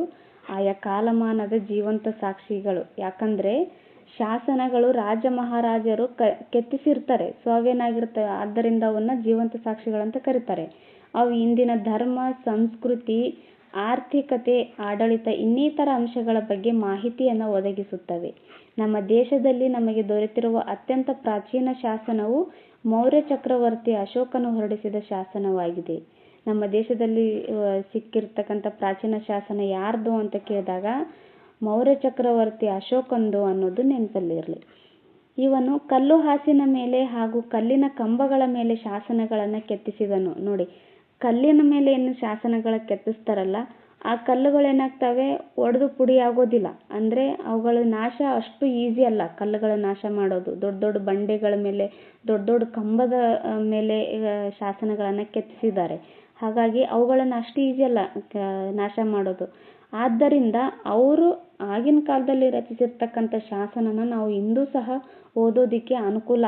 ಆಯಾ ಕಾಲಮಾನದ ಜೀವಂತ ಸಾಕ್ಷಿಗಳು. ಯಾಕಂದರೆ ಶಾಸನಗಳು ರಾಜ ಮಹಾರಾಜರು ಕೆತ್ತಿಸಿರ್ತಾರೆ. ಸೊ ಅವೇನಾಗಿರ್ತವೆ, ಆದ್ದರಿಂದ ಅವನ್ನ ಜೀವಂತ ಸಾಕ್ಷಿಗಳಂತ ಕರೀತಾರೆ. ಅವು ಇಂದಿನ ಧರ್ಮ, ಸಂಸ್ಕೃತಿ, ಆರ್ಥಿಕತೆ, ಆಡಳಿತ ಇನ್ನಿತರ ಅಂಶಗಳ ಬಗ್ಗೆ ಮಾಹಿತಿಯನ್ನು ಒದಗಿಸುತ್ತವೆ. ನಮ್ಮ ದೇಶದಲ್ಲಿ ನಮಗೆ ದೊರೆತಿರುವ ಅತ್ಯಂತ ಪ್ರಾಚೀನ ಶಾಸನವು ಮೌರ್ಯ ಚಕ್ರವರ್ತಿ ಅಶೋಕನು ಹೊರಡಿಸಿದ ಶಾಸನವಾಗಿದೆ. ನಮ್ಮ ದೇಶದಲ್ಲಿ ಸಿಕ್ಕಿರ್ತಕ್ಕಂಥ ಪ್ರಾಚೀನ ಶಾಸನ ಯಾರ್ದು ಅಂತ ಕೇಳಿದಾಗ ಮೌರ್ಯ ಚಕ್ರವರ್ತಿ ಅಶೋಕಂದು ಅನ್ನೋದು ನೆನಪಲ್ಲಿರಲಿ. ಇವನು ಕಲ್ಲು ಹಾಸಿನ ಮೇಲೆ ಹಾಗೂ ಕಲ್ಲಿನ ಕಂಬಗಳ ಮೇಲೆ ಶಾಸನಗಳನ್ನು ಕೆತ್ತಿಸಿದನು. ನೋಡಿ, ಕಲ್ಲಿನ ಮೇಲೆ ಏನು ಶಾಸನಗಳ ಕೆತ್ತಿಸ್ತಾರಲ್ಲ, ಆ ಕಲ್ಲುಗಳೇನಾಗ್ತವೆ, ಒಡೆದು ಪುಡಿ ಆಗೋದಿಲ್ಲ. ಅಂದರೆ ಅವುಗಳ ನಾಶ ಅಷ್ಟು ಈಸಿ ಅಲ್ಲ, ಕಲ್ಲುಗಳ ನಾಶ ಮಾಡೋದು. ದೊಡ್ಡ ದೊಡ್ಡ ಬಂಡೆಗಳ ಮೇಲೆ, ದೊಡ್ಡ ದೊಡ್ಡ ಕಂಬದ ಮೇಲೆ ಶಾಸನಗಳನ್ನು ಕೆತ್ತಿಸಿದ್ದಾರೆ. ಹಾಗಾಗಿ ಅವುಗಳನ್ನು ಅಷ್ಟು ಈಸಿ ಅಲ್ಲ ನಾಶ ಮಾಡೋದು. ಆದ್ದರಿಂದ ಅವರು ಆಗಿನ ಕಾಲದಲ್ಲಿ ರಚಿಸಿರ್ತಕ್ಕಂಥ ಶಾಸನನ ನಾವು ಇಂದೂ ಸಹ ಓದೋದಕ್ಕೆ ಅನುಕೂಲ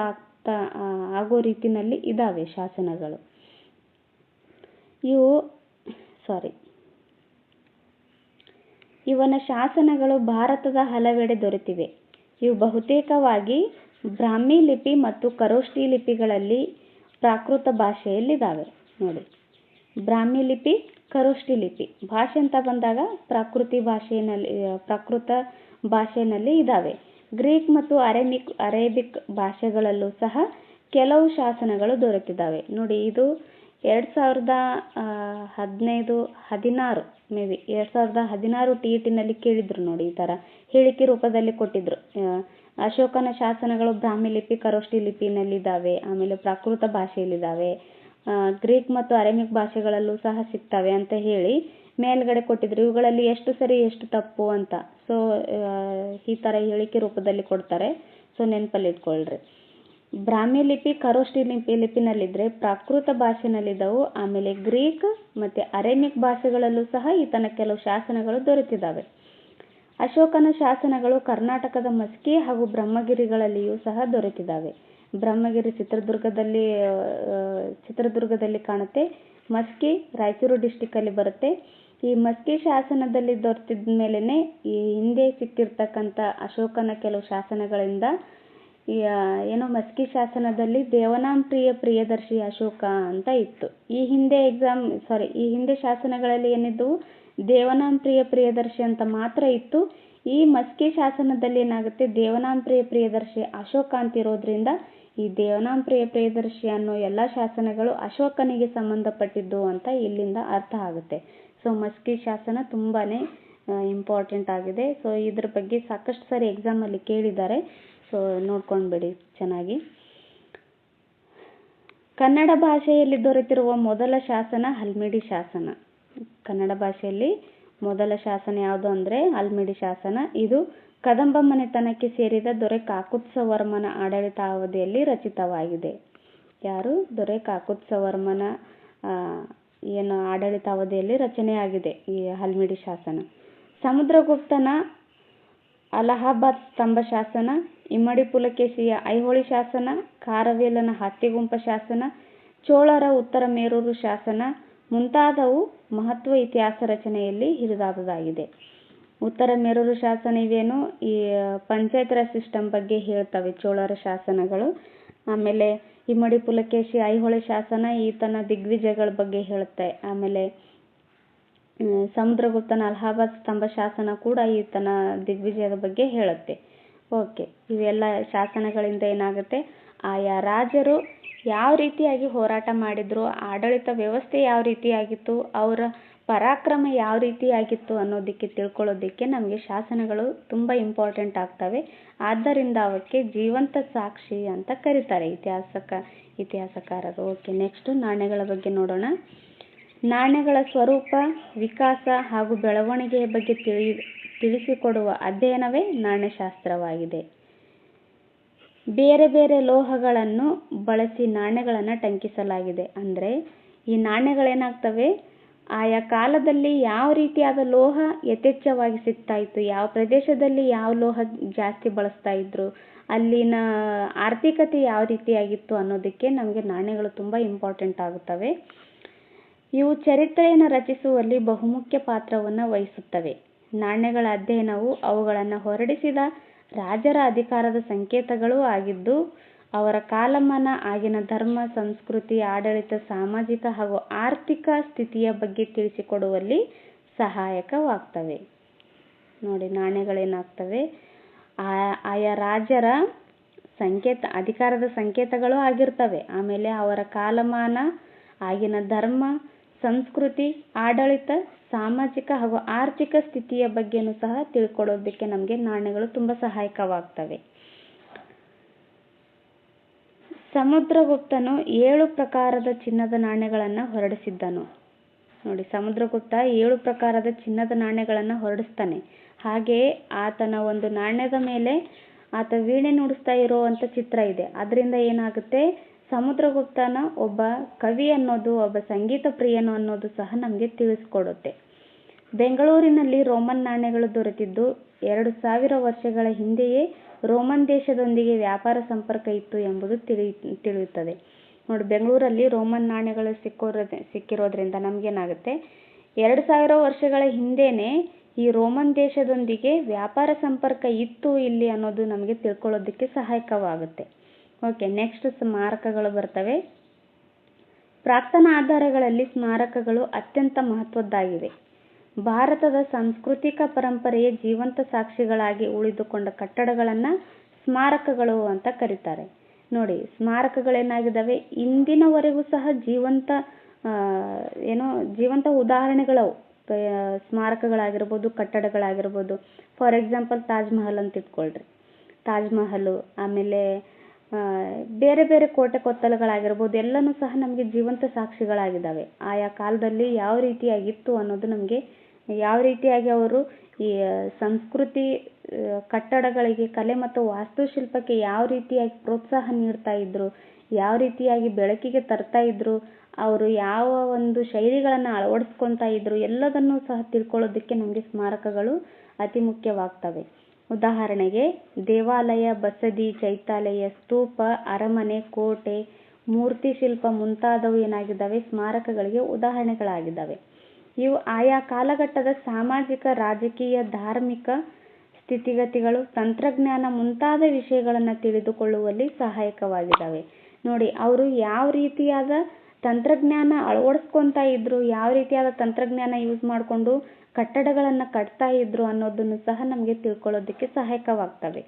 ಆಗೋ ರೀತಿಯಲ್ಲಿ ಇದ್ದಾವೆ ಶಾಸನಗಳು. ಇವನ ಶಾಸನಗಳು ಭಾರತದ ಹಲವೆಡೆ ದೊರೆತಿವೆ. ಇವು ಬಹುತೇಕವಾಗಿ ಬ್ರಾಹ್ಮಿ ಲಿಪಿ ಮತ್ತು ಖರೋಷ್ಠಿ ಲಿಪಿಗಳಲ್ಲಿ ಪ್ರಾಕೃತ ಭಾಷೆಯಲ್ಲಿದ್ದಾವೆ. ನೋಡಿ, ಬ್ರಾಹ್ಮಿ ಲಿಪಿ, ಖರೋಷ್ಠಿ ಲಿಪಿ. ಭಾಷೆ ಅಂತ ಬಂದಾಗ ಪ್ರಾಕೃತ ಭಾಷೆಯಲ್ಲಿ ಇದ್ದಾವೆ. ಗ್ರೀಕ್ ಮತ್ತು ಅರೇಬಿಕ್ ಭಾಷೆಗಳಲ್ಲೂ ಸಹ ಕೆಲವು ಶಾಸನಗಳು ದೊರೆತಿದ್ದಾವೆ. ನೋಡಿ, ಇದು 2016 TET ಕೇಳಿದ್ರು ನೋಡಿ. ಈ ಥರ ಹೇಳಿಕೆ ರೂಪದಲ್ಲಿ ಕೊಟ್ಟಿದ್ರು. ಅಶೋಕನ ಶಾಸನಗಳು ಬ್ರಾಹ್ಮಿ ಲಿಪಿ, ಖರೋಷ್ಠಿ ಲಿಪಿನಲ್ಲಿದ್ದಾವೆ, ಆಮೇಲೆ ಪ್ರಾಕೃತ ಭಾಷೆಯಲ್ಲಿದ್ದಾವೆ, ಗ್ರೀಕ್ ಮತ್ತು ಅರೇಮಿಕ್ ಭಾಷೆಗಳಲ್ಲೂ ಸಹ ಸಿಗ್ತವೆ ಅಂತ ಹೇಳಿ ಮೇಲ್ಗಡೆ ಕೊಟ್ಟಿದ್ರು. ಇವುಗಳಲ್ಲಿ ಎಷ್ಟು ಸರಿ ಎಷ್ಟು ತಪ್ಪು ಅಂತ. ಸೊ ಈ ಥರ ಹೇಳಿಕೆ ರೂಪದಲ್ಲಿ ಕೊಡ್ತಾರೆ. ಸೊ ನೆನಪಲ್ಲಿ ಇಟ್ಕೊಳ್ರಿ. ಬ್ರಾಹ್ಮಿ ಲಿಪಿ, ಖರೋಷ್ಠಿ ಲಿಪಿನಲ್ಲಿದ್ದರೆ ಪ್ರಾಕೃತ ಭಾಷೆನಲ್ಲಿದ್ದವು. ಆಮೇಲೆ ಗ್ರೀಕ್ ಮತ್ತು ಅರೇಮಿಕ್ ಭಾಷೆಗಳಲ್ಲೂ ಸಹ ಈತನ ಕೆಲವು ಶಾಸನಗಳು ದೊರೆತಿದ್ದಾವೆ. ಅಶೋಕನ ಶಾಸನಗಳು ಕರ್ನಾಟಕದ ಮಸ್ಕಿ ಹಾಗೂ ಬ್ರಹ್ಮಗಿರಿಗಳಲ್ಲಿಯೂ ಸಹ ದೊರೆತಿದ್ದಾವೆ. ಬ್ರಹ್ಮಗಿರಿ ಚಿತ್ರದುರ್ಗದಲ್ಲಿ ಕಾಣುತ್ತೆ. ಮಸ್ಕಿ ರಾಯಚೂರು ಡಿಸ್ಟಿಕ್ಕಲ್ಲಿ ಬರುತ್ತೆ. ಈ ಮಸ್ಕಿ ಶಾಸನದಲ್ಲಿ ದೊರೆತಿದ್ದ ಮೇಲೇ ಈ ಹಿಂದೆ ಸಿಕ್ಕಿರ್ತಕ್ಕಂಥ ಅಶೋಕನ ಕೆಲವು ಶಾಸನಗಳಿಂದ ಮಸ್ಕಿ ಶಾಸನದಲ್ಲಿ ದೇವನಾಂ ಪ್ರಿಯದರ್ಶಿ ಅಶೋಕ ಅಂತ ಇತ್ತು. ಈ ಹಿಂದೆ ಶಾಸನಗಳಲ್ಲಿ ಏನಿದ್ದವು, ದೇವನಾಂ ಪ್ರಿಯದರ್ಶಿ ಅಂತ ಮಾತ್ರ ಇತ್ತು. ಈ ಮಸ್ಕಿ ಶಾಸನದಲ್ಲಿ ಏನಾಗುತ್ತೆ, ದೇವನಾಂ ಪ್ರಿಯದರ್ಶಿ ಅಶೋಕ ಅಂತಿರೋದ್ರಿಂದ ಈ ದೇವನಾಂ ಪ್ರಿಯದರ್ಶಿ ಅನ್ನೋ ಎಲ್ಲ ಶಾಸನಗಳು ಅಶೋಕನಿಗೆ ಸಂಬಂಧಪಟ್ಟಿದ್ದು ಅಂತ ಇಲ್ಲಿಂದ ಅರ್ಥ ಆಗುತ್ತೆ. ಸೊ ಮಸ್ಕಿ ಶಾಸನ ತುಂಬಾನೇ ಇಂಪಾರ್ಟೆಂಟ್ ಆಗಿದೆ. ಸೊ ಇದ್ರ ಬಗ್ಗೆ ಸಾಕಷ್ಟು ಸಾರಿ ಎಕ್ಸಾಮಲ್ಲಿ ಕೇಳಿದ್ದಾರೆ. ಸೊ ನೋಡ್ಕೊಂಡ್ಬಿಡಿ ಚೆನ್ನಾಗಿ. ಕನ್ನಡ ಭಾಷೆಯಲ್ಲಿ ದೊರೆತಿರುವ ಮೊದಲ ಶಾಸನ ಹಲ್ಮಿಡಿ ಶಾಸನ. ಕನ್ನಡ ಭಾಷೆಯಲ್ಲಿ ಮೊದಲ ಶಾಸನ ಯಾವುದು ಅಂದರೆ ಹಲ್ಮಿಡಿ ಶಾಸನ. ಇದು ಕದಂಬ ಮನೆತನಕ್ಕೆ ಸೇರಿದ ದೊರೆ ಕಾಕುತ್ಸವರ್ಮನ ಆಡಳಿತಾವಧಿಯಲ್ಲಿ ರಚಿತವಾಗಿದೆ. ಯಾರು? ದೊರೆ ಕಾಕುತ್ಸವರ್ಮನ ಆಡಳಿತಾವಧಿಯಲ್ಲಿ ರಚನೆಯಾಗಿದೆ ಈ ಹಲ್ಮಿಡಿ ಶಾಸನ. ಸಮುದ್ರಗುಪ್ತನ ಅಲಹಾಬಾದ್ ಸ್ತಂಭ ಶಾಸನ, ಇಮ್ಮಡಿ ಪುಲಕೇಶಿಯ ಐಹೊಳೆ ಶಾಸನ, ಖಾರವೇಲನ ಹತ್ತಿಗುಂಪ ಶಾಸನ, ಚೋಳರ ಉತ್ತರ ಮೇರೂರು ಶಾಸನ ಮುಂತಾದವು ಮಹತ್ವ ಇತಿಹಾಸ ರಚನೆಯಲ್ಲಿ ಹಿರಿದಾದುದಾಗಿದೆ. ಉತ್ತರ ಮೇರೂರು ಶಾಸನ ಇವೇನು ಈ ಪಂಚಾಯತ್ ರಾಜ್ ಸಿಸ್ಟಮ್ ಬಗ್ಗೆ ಹೇಳ್ತವೆ ಚೋಳರ ಶಾಸನಗಳು. ಆಮೇಲೆ ಇಮ್ಮಡಿ ಪುಲಕೇಶಿ ಐಹೊಳೆ ಶಾಸನ ಈತನ ದಿಗ್ವಿಜಯಗಳ ಬಗ್ಗೆ ಹೇಳುತ್ತೆ. ಆಮೇಲೆ ಸಮುದ್ರಗುಪ್ತನ ಅಲಹಾಬಾದ್ ಸ್ತಂಭ ಶಾಸನ ಕೂಡ ಈತನ ದಿಗ್ವಿಜಯದ ಬಗ್ಗೆ ಹೇಳುತ್ತೆ. ಓಕೆ, ಇವೆಲ್ಲ ಶಾಸನಗಳಿಂದ ಏನಾಗುತ್ತೆ, ಆಯಾ ರಾಜರು ಯಾವ ರೀತಿಯಾಗಿ ಹೋರಾಟ ಮಾಡಿದ್ರು, ಆಡಳಿತ ವ್ಯವಸ್ಥೆ ಯಾವ ರೀತಿಯಾಗಿತ್ತು, ಅವರ ಪರಾಕ್ರಮ ಯಾವ ರೀತಿಯಾಗಿತ್ತು ಅನ್ನೋದಕ್ಕೆ ತಿಳ್ಕೊಳ್ಳೋದಕ್ಕೆ ನಮಗೆ ಶಾಸನಗಳು ತುಂಬ ಇಂಪಾರ್ಟೆಂಟ್ ಆಗ್ತವೆ. ಆದ್ದರಿಂದ ಅವಕ್ಕೆ ಜೀವಂತ ಸಾಕ್ಷಿ ಅಂತ ಕರೀತಾರೆ ಇತಿಹಾಸಕಾರರು. ಓಕೆ, ನೆಕ್ಸ್ಟ್ ನಾಣ್ಯಗಳ ಬಗ್ಗೆ ನೋಡೋಣ. ನಾಣ್ಯಗಳ ಸ್ವರೂಪ, ವಿಕಾಸ ಹಾಗೂ ಬೆಳವಣಿಗೆಯ ಬಗ್ಗೆ ತಿಳಿಸಿಕೊಡುವ ಅಧ್ಯಯನವೇ ನಾಣ್ಯಶಾಸ್ತ್ರವಾಗಿದೆ. ಬೇರೆ ಬೇರೆ ಲೋಹಗಳನ್ನು ಬಳಸಿ ನಾಣ್ಯಗಳನ್ನು ಟಂಕಿಸಲಾಗಿದೆ. ಅಂದರೆ ಈ ನಾಣ್ಯಗಳೇನಾಗ್ತವೆ, ಆಯಾ ಕಾಲದಲ್ಲಿ ಯಾವ ರೀತಿಯಾದ ಲೋಹ ಯಥೇಚ್ಛವಾಗಿ ಸಿಗ್ತಾ ಇತ್ತು, ಯಾವ ಪ್ರದೇಶದಲ್ಲಿ ಯಾವ ಲೋಹ ಜಾಸ್ತಿ ಬಳಸ್ತಾ ಇದ್ರು, ಅಲ್ಲಿನ ಆರ್ಥಿಕತೆ ಯಾವ ರೀತಿಯಾಗಿತ್ತು ಅನ್ನೋದಕ್ಕೆ ನಮಗೆ ನಾಣ್ಯಗಳು ತುಂಬ ಇಂಪಾರ್ಟೆಂಟ್ ಆಗುತ್ತವೆ. ಇವು ಚರಿತ್ರೆಯನ್ನು ರಚಿಸುವಲ್ಲಿ ಬಹುಮುಖ್ಯ ಪಾತ್ರವನ್ನು ವಹಿಸುತ್ತವೆ. ನಾಣ್ಯಗಳ ಅಧ್ಯಯನವು ಅವುಗಳನ್ನು ಹೊರಡಿಸಿದ ರಾಜರ ಅಧಿಕಾರದ ಸಂಕೇತಗಳೂ ಆಗಿದ್ದು, ಅವರ ಕಾಲಮಾನ, ಆಗಿನ ಧರ್ಮ, ಸಂಸ್ಕೃತಿ, ಆಡಳಿತ, ಸಾಮಾಜಿಕ ಹಾಗೂ ಆರ್ಥಿಕ ಸ್ಥಿತಿಯ ಬಗ್ಗೆ ತಿಳಿಸಿಕೊಡುವಲ್ಲಿ ಸಹಾಯಕವಾಗ್ತವೆ. ನೋಡಿ, ನಾಣ್ಯಗಳೇನಾಗ್ತವೆ, ಆಯಾ ರಾಜರ ಅಧಿಕಾರದ ಸಂಕೇತಗಳು ಆಗಿರ್ತವೆ. ಆಮೇಲೆ ಅವರ ಕಾಲಮಾನ, ಆಗಿನ ಧರ್ಮ, ಸಂಸ್ಕೃತಿ, ಆಡಳಿತ, ಸಾಮಾಜಿಕ ಹಾಗೂ ಆರ್ಥಿಕ ಸ್ಥಿತಿಯ ಬಗ್ಗೆನೂ ಸಹ ತಿಳ್ಕೊಳ್ಳೋದಕ್ಕೆ ನಮಗೆ ನಾಣ್ಯಗಳು ತುಂಬ ಸಹಾಯಕವಾಗ್ತವೆ. ಸಮುದ್ರಗುಪ್ತನು 7 ಪ್ರಕಾರದ ಚಿನ್ನದ ನಾಣ್ಯಗಳನ್ನು ಹೊರಡಿಸಿದ್ದನು. ನೋಡಿ, ಸಮುದ್ರಗುಪ್ತ 7 ಪ್ರಕಾರದ ಚಿನ್ನದ ನಾಣ್ಯಗಳನ್ನು ಹೊರಡಿಸ್ತಾನೆ. ಹಾಗೆಯೇ ಆತನ ಒಂದು ನಾಣ್ಯದ ಮೇಲೆ ಆತ ವೀಣೆ ನುಡಿಸ್ತಾ ಇರುವಂಥ ಚಿತ್ರ ಇದೆ. ಅದರಿಂದ ಏನಾಗುತ್ತೆ, ಸಮುದ್ರಗುಪ್ತನ ಒಬ್ಬ ಕವಿ ಅನ್ನೋದು, ಒಬ್ಬ ಸಂಗೀತ ಪ್ರಿಯನು ಅನ್ನೋದು ಸಹ ನಮಗೆ ತಿಳಿಸ್ಕೊಡುತ್ತೆ. ಬೆಂಗಳೂರಿನಲ್ಲಿ ರೋಮನ್ ನಾಣ್ಯಗಳು ದೊರೆತಿದ್ದು 2000 ವರ್ಷಗಳ ಹಿಂದೆಯೇ ರೋಮನ್ ದೇಶದೊಂದಿಗೆ ವ್ಯಾಪಾರ ಸಂಪರ್ಕ ಇತ್ತು ಎಂಬುದು ತಿಳಿಯುತ್ತದೆ. ನೋಡಿ, ಬೆಂಗಳೂರಲ್ಲಿ ರೋಮನ್ ನಾಣ್ಯಗಳು ಸಿಕ್ಕಿರೋದ್ರಿಂದ ನಮಗೇನಾಗುತ್ತೆ, 2000 ವರ್ಷಗಳ ಹಿಂದೆನೇ ಈ ರೋಮನ್ ದೇಶದೊಂದಿಗೆ ವ್ಯಾಪಾರ ಸಂಪರ್ಕ ಇತ್ತು ಇಲ್ಲಿ ಅನ್ನೋದು ನಮಗೆ ತಿಳ್ಕೊಳ್ಳೋದಕ್ಕೆ ಸಹಾಯಕವಾಗುತ್ತೆ. ಓಕೆ, ನೆಕ್ಸ್ಟ್ ಸ್ಮಾರಕಗಳು ಬರ್ತವೆ. ಪ್ರಾಕ್ತನ ಆಧಾರಗಳಲ್ಲಿ ಸ್ಮಾರಕಗಳು ಅತ್ಯಂತ ಮಹತ್ವದ್ದಾಗಿವೆ. ಭಾರತದ ಸಾಂಸ್ಕೃತಿಕ ಪರಂಪರೆಯ ಜೀವಂತ ಸಾಕ್ಷಿಗಳಾಗಿ ಉಳಿದುಕೊಂಡ ಕಟ್ಟಡಗಳನ್ನು ಸ್ಮಾರಕಗಳು ಅಂತ ಕರೀತಾರೆ. ನೋಡಿ, ಸ್ಮಾರಕಗಳೇನಾಗಿದ್ದಾವೆ, ಇಂದಿನವರೆಗೂ ಸಹ ಜೀವಂತ ಉದಾಹರಣೆಗಳು ಸ್ಮಾರಕಗಳಾಗಿರ್ಬೋದು, ಕಟ್ಟಡಗಳಾಗಿರ್ಬೋದು. ಫಾರ್ ಎಕ್ಸಾಂಪಲ್ ತಾಜ್ ಮಹಲ್ ಅಂತ ಇಟ್ಕೊಳ್ರಿ. ತಾಜ್ ಮಹಲ್, ಆಮೇಲೆ ಬೇರೆ ಬೇರೆ ಕೋಟೆ ಕೊತ್ತಲಗಳಾಗಿರ್ಬೋದು, ಎಲ್ಲನೂ ಸಹ ನಮಗೆ ಜೀವಂತ ಸಾಕ್ಷಿಗಳಾಗಿದ್ದಾವೆ. ಆಯಾ ಕಾಲದಲ್ಲಿ ಯಾವ ರೀತಿಯಾಗಿತ್ತು ಅನ್ನೋದು ನಮಗೆ, ಯಾವ ರೀತಿಯಾಗಿ ಅವರು ಈ ಸಂಸ್ಕೃತಿ ಕಟ್ಟಡಗಳಿಗೆ, ಕಲೆ ಮತ್ತು ವಾಸ್ತುಶಿಲ್ಪಕ್ಕೆ ಯಾವ ರೀತಿಯಾಗಿ ಪ್ರೋತ್ಸಾಹ ನೀಡ್ತಾ ಇದ್ರು, ಯಾವ ರೀತಿಯಾಗಿ ಬೆಳಕಿಗೆ ತರ್ತಾ ಇದ್ರು, ಅವರು ಯಾವ ಒಂದು ಶೈಲಿಗಳನ್ನು ಅಳವಡಿಸ್ಕೊತಾ ಇದ್ರು, ಎಲ್ಲದನ್ನೂ ಸಹ ತಿಳ್ಕೊಳ್ಳೋದಕ್ಕೆ ನಮಗೆ ಸ್ಮಾರಕಗಳು ಅತಿ ಮುಖ್ಯವಾಗ್ತವೆ. ಉದಾಹರಣೆಗೆ ದೇವಾಲಯ, ಬಸದಿ, ಚೈತ್ಯಾಲಯ, ಸ್ತೂಪ, ಅರಮನೆ, ಕೋಟೆ, ಮೂರ್ತಿ ಶಿಲ್ಪ ಮುಂತಾದವು ಏನಾಗಿದ್ದಾವೆ, ಸ್ಮಾರಕಗಳಿಗೆ ಉದಾಹರಣೆಗಳಾಗಿದ್ದಾವೆ. ಇವು ಆಯಾ ಕಾಲಘಟ್ಟದ ಸಾಮಾಜಿಕ, ರಾಜಕೀಯ, ಧಾರ್ಮಿಕ ಸ್ಥಿತಿಗತಿಗಳು, ತಂತ್ರಜ್ಞಾನ ಮುಂತಾದ ವಿಷಯಗಳನ್ನು ತಿಳಿದುಕೊಳ್ಳುವಲ್ಲಿ ಸಹಾಯಕವಾಗಿದ್ದಾವೆ. ನೋಡಿ, ಅವರು ಯಾವ ರೀತಿಯಾದ ತಂತ್ರಜ್ಞಾನ ಅಳವಡಿಸ್ಕೊತಾ ಇದ್ರು, ಯಾವ ರೀತಿಯಾದ ತಂತ್ರಜ್ಞಾನ ಯೂಸ್ ಮಾಡಿಕೊಂಡು ಕಟ್ಟಡಗಳನ್ನು ಕಟ್ತಾ ಇದ್ರು ಅನ್ನೋದನ್ನು ಸಹ ನಮಗೆ ತಿಳ್ಕೊಳ್ಳೋದಕ್ಕೆ ಸಹಾಯಕವಾಗ್ತವೆ.